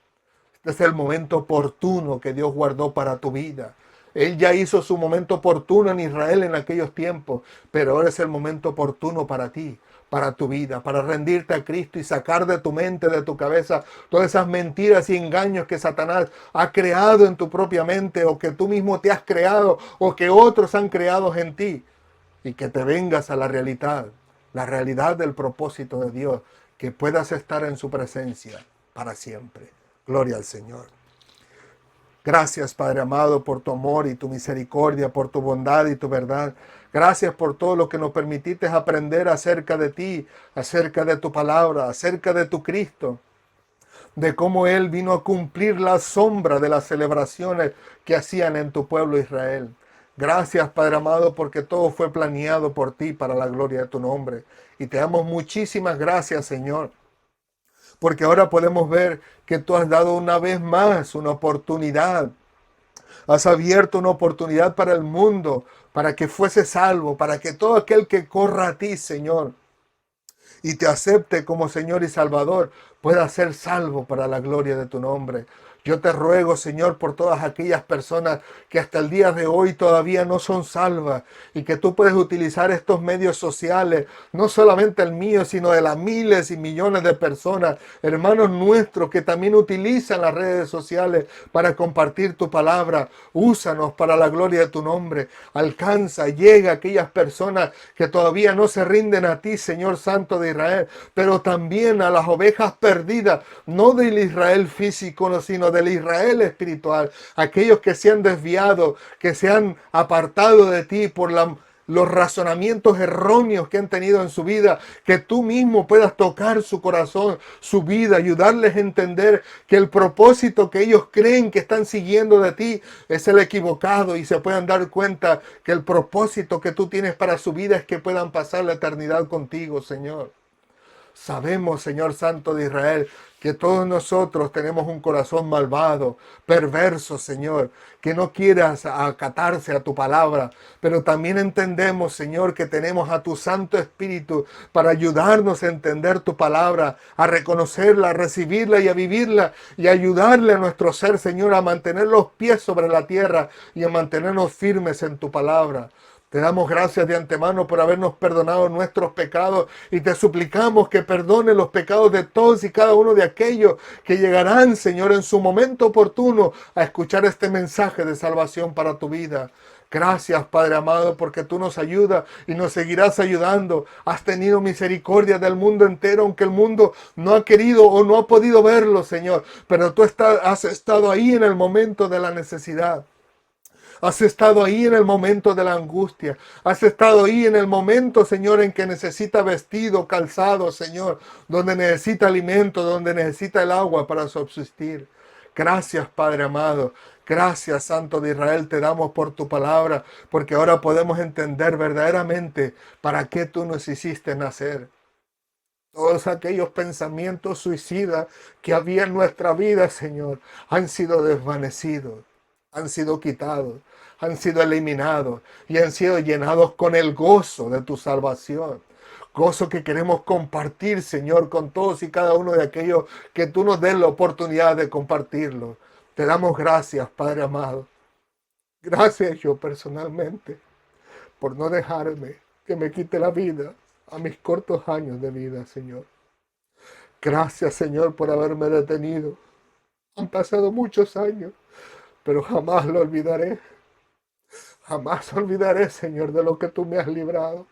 Este es el momento oportuno que Dios guardó para tu vida. Él ya hizo su momento oportuno en Israel en aquellos tiempos, pero ahora es el momento oportuno para ti, para tu vida, para rendirte a Cristo y sacar de tu mente, de tu cabeza, todas esas mentiras y engaños que Satanás ha creado en tu propia mente o que tú mismo te has creado o que otros han creado en ti. Y que te vengas a la realidad del propósito de Dios, que puedas estar en su presencia para siempre. Gloria al Señor. Gracias, Padre amado, por tu amor y tu misericordia, por tu bondad y tu verdad. Gracias por todo lo que nos permitiste aprender acerca de ti, acerca de tu palabra, acerca de tu Cristo, de cómo Él vino a cumplir la sombra de las celebraciones que hacían en tu pueblo Israel. Gracias, Padre amado, porque todo fue planeado por ti para la gloria de tu nombre. Y te damos muchísimas gracias, Señor, porque ahora podemos ver que tú has dado una vez más una oportunidad. Has abierto una oportunidad para el mundo, para que fuese salvo, para que todo aquel que corra a ti, Señor, y te acepte como Señor y Salvador, pueda ser salvo para la gloria de tu nombre. Yo te ruego, Señor, por todas aquellas personas que hasta el día de hoy todavía no son salvas y que tú puedes utilizar estos medios sociales, no solamente el mío, sino de las miles y millones de personas, hermanos nuestros que también utilizan las redes sociales para compartir tu palabra. Úsanos para la gloria de tu nombre. Alcanza, llega a aquellas personas que todavía no se rinden a ti, Señor Santo de Israel, pero también a las ovejas perdidas, no del Israel físico, sino del Israel espiritual, aquellos que se han desviado, que se han apartado de ti por la los razonamientos erróneos que han tenido en su vida, que tú mismo puedas tocar su corazón, su vida, ayudarles a entender que el propósito que ellos creen que están siguiendo de ti es el equivocado y se puedan dar cuenta que el propósito que tú tienes para su vida es que puedan pasar la eternidad contigo, Señor. Sabemos, Señor Santo de Israel, que todos nosotros tenemos un corazón malvado, perverso, Señor, que no quieras acatarse a tu palabra, pero también entendemos, Señor, que tenemos a tu Santo Espíritu para ayudarnos a entender tu palabra, a reconocerla, a recibirla y a vivirla, y ayudarle a nuestro ser, Señor, a mantener los pies sobre la tierra y a mantenernos firmes en tu palabra. Te damos gracias de antemano por habernos perdonado nuestros pecados y te suplicamos que perdone los pecados de todos y cada uno de aquellos que llegarán, Señor, en su momento oportuno a escuchar este mensaje de salvación para tu vida. Gracias, Padre amado, porque tú nos ayudas y nos seguirás ayudando. Has tenido misericordia del mundo entero, aunque el mundo no ha querido o no ha podido verlo, Señor. Pero tú has estado ahí en el momento de la necesidad. Has estado ahí en el momento de la angustia. Has estado ahí en el momento, Señor, en que necesita vestido, calzado, Señor. Donde necesita alimento, donde necesita el agua para subsistir. Gracias, Padre amado. Gracias, Santo de Israel, te damos por tu palabra. Porque ahora podemos entender verdaderamente para qué tú nos hiciste nacer. Todos aquellos pensamientos suicidas que había en nuestra vida, Señor, han sido desvanecidos, han sido quitados, han sido eliminados y han sido llenados con el gozo de tu salvación. Gozo que queremos compartir, Señor, con todos y cada uno de aquellos que tú nos des la oportunidad de compartirlo. Te damos gracias, Padre amado. Gracias yo personalmente por no dejarme que me quite la vida a mis cortos años de vida, Señor. Gracias, Señor, por haberme detenido. Han pasado muchos años, pero jamás lo olvidaré. Jamás olvidaré, Señor, de lo que tú me has librado.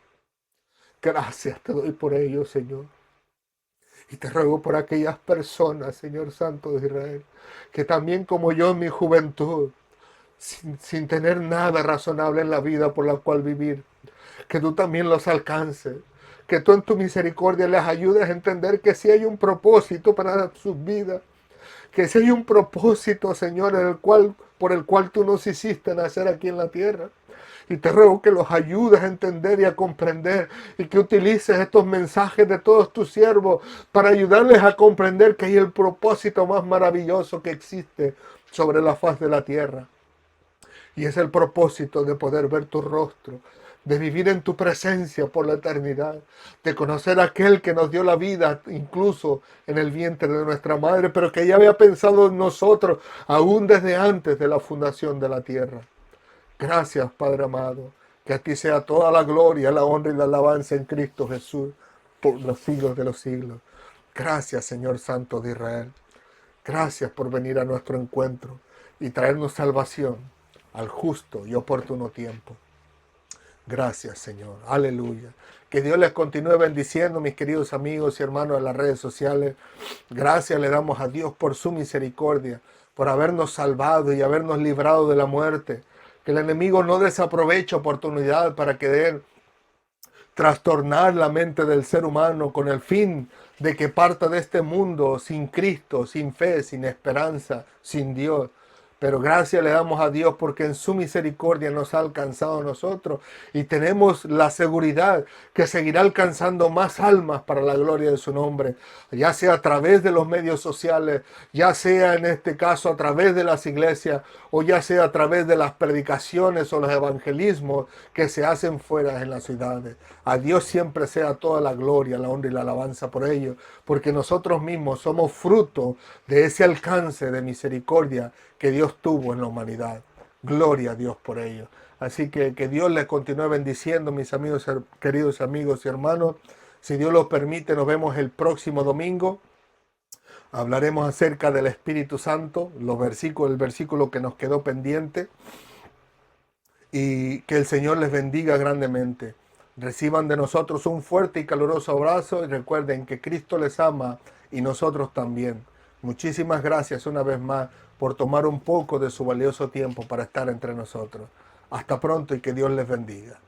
Gracias te doy por ello, Señor. Y te ruego por aquellas personas, Señor Santo de Israel, que también como yo en mi juventud, sin tener nada razonable en la vida por la cual vivir, que tú también los alcances, que tú en tu misericordia les ayudes a entender que sí hay un propósito para sus vidas, que si hay un propósito, Señor, por el cual tú nos hiciste nacer aquí en la tierra. Y te ruego que los ayudes a entender y a comprender y que utilices estos mensajes de todos tus siervos para ayudarles a comprender que hay el propósito más maravilloso que existe sobre la faz de la tierra. Y es el propósito de poder ver tu rostro, de vivir en tu presencia por la eternidad, de conocer a aquel que nos dio la vida incluso en el vientre de nuestra madre, pero que ya había pensado en nosotros aún desde antes de la fundación de la tierra. Gracias, Padre amado, que a ti sea toda la gloria, la honra y la alabanza en Cristo Jesús por los siglos de los siglos. Gracias, Señor Santo de Israel. Gracias por venir a nuestro encuentro y traernos salvación al justo y oportuno tiempo. Gracias, Señor. Aleluya. Que Dios les continúe bendiciendo, mis queridos amigos y hermanos de las redes sociales. Gracias le damos a Dios por su misericordia, por habernos salvado y habernos librado de la muerte. Que el enemigo no desaproveche oportunidad para querer trastornar la mente del ser humano con el fin de que parta de este mundo sin Cristo, sin fe, sin esperanza, sin Dios. Pero gracias le damos a Dios porque en su misericordia nos ha alcanzado a nosotros y tenemos la seguridad que seguirá alcanzando más almas para la gloria de su nombre, ya sea a través de los medios sociales, ya sea en este caso a través de las iglesias o ya sea a través de las predicaciones o los evangelismos que se hacen fuera en las ciudades. A Dios siempre sea toda la gloria, la honra y la alabanza por ello, porque nosotros mismos somos fruto de ese alcance de misericordia que Dios tuvo en la humanidad. Gloria a Dios por ello. Así que Dios les continúe bendiciendo, mis amigos, queridos amigos y hermanos. Si Dios lo permite, nos vemos el próximo domingo. Hablaremos acerca del Espíritu Santo, el versículo que nos quedó pendiente. Y que el Señor les bendiga grandemente. Reciban de nosotros un fuerte y caluroso abrazo y recuerden que Cristo les ama y nosotros también. Muchísimas gracias una vez más por tomar un poco de su valioso tiempo para estar entre nosotros. Hasta pronto y que Dios les bendiga.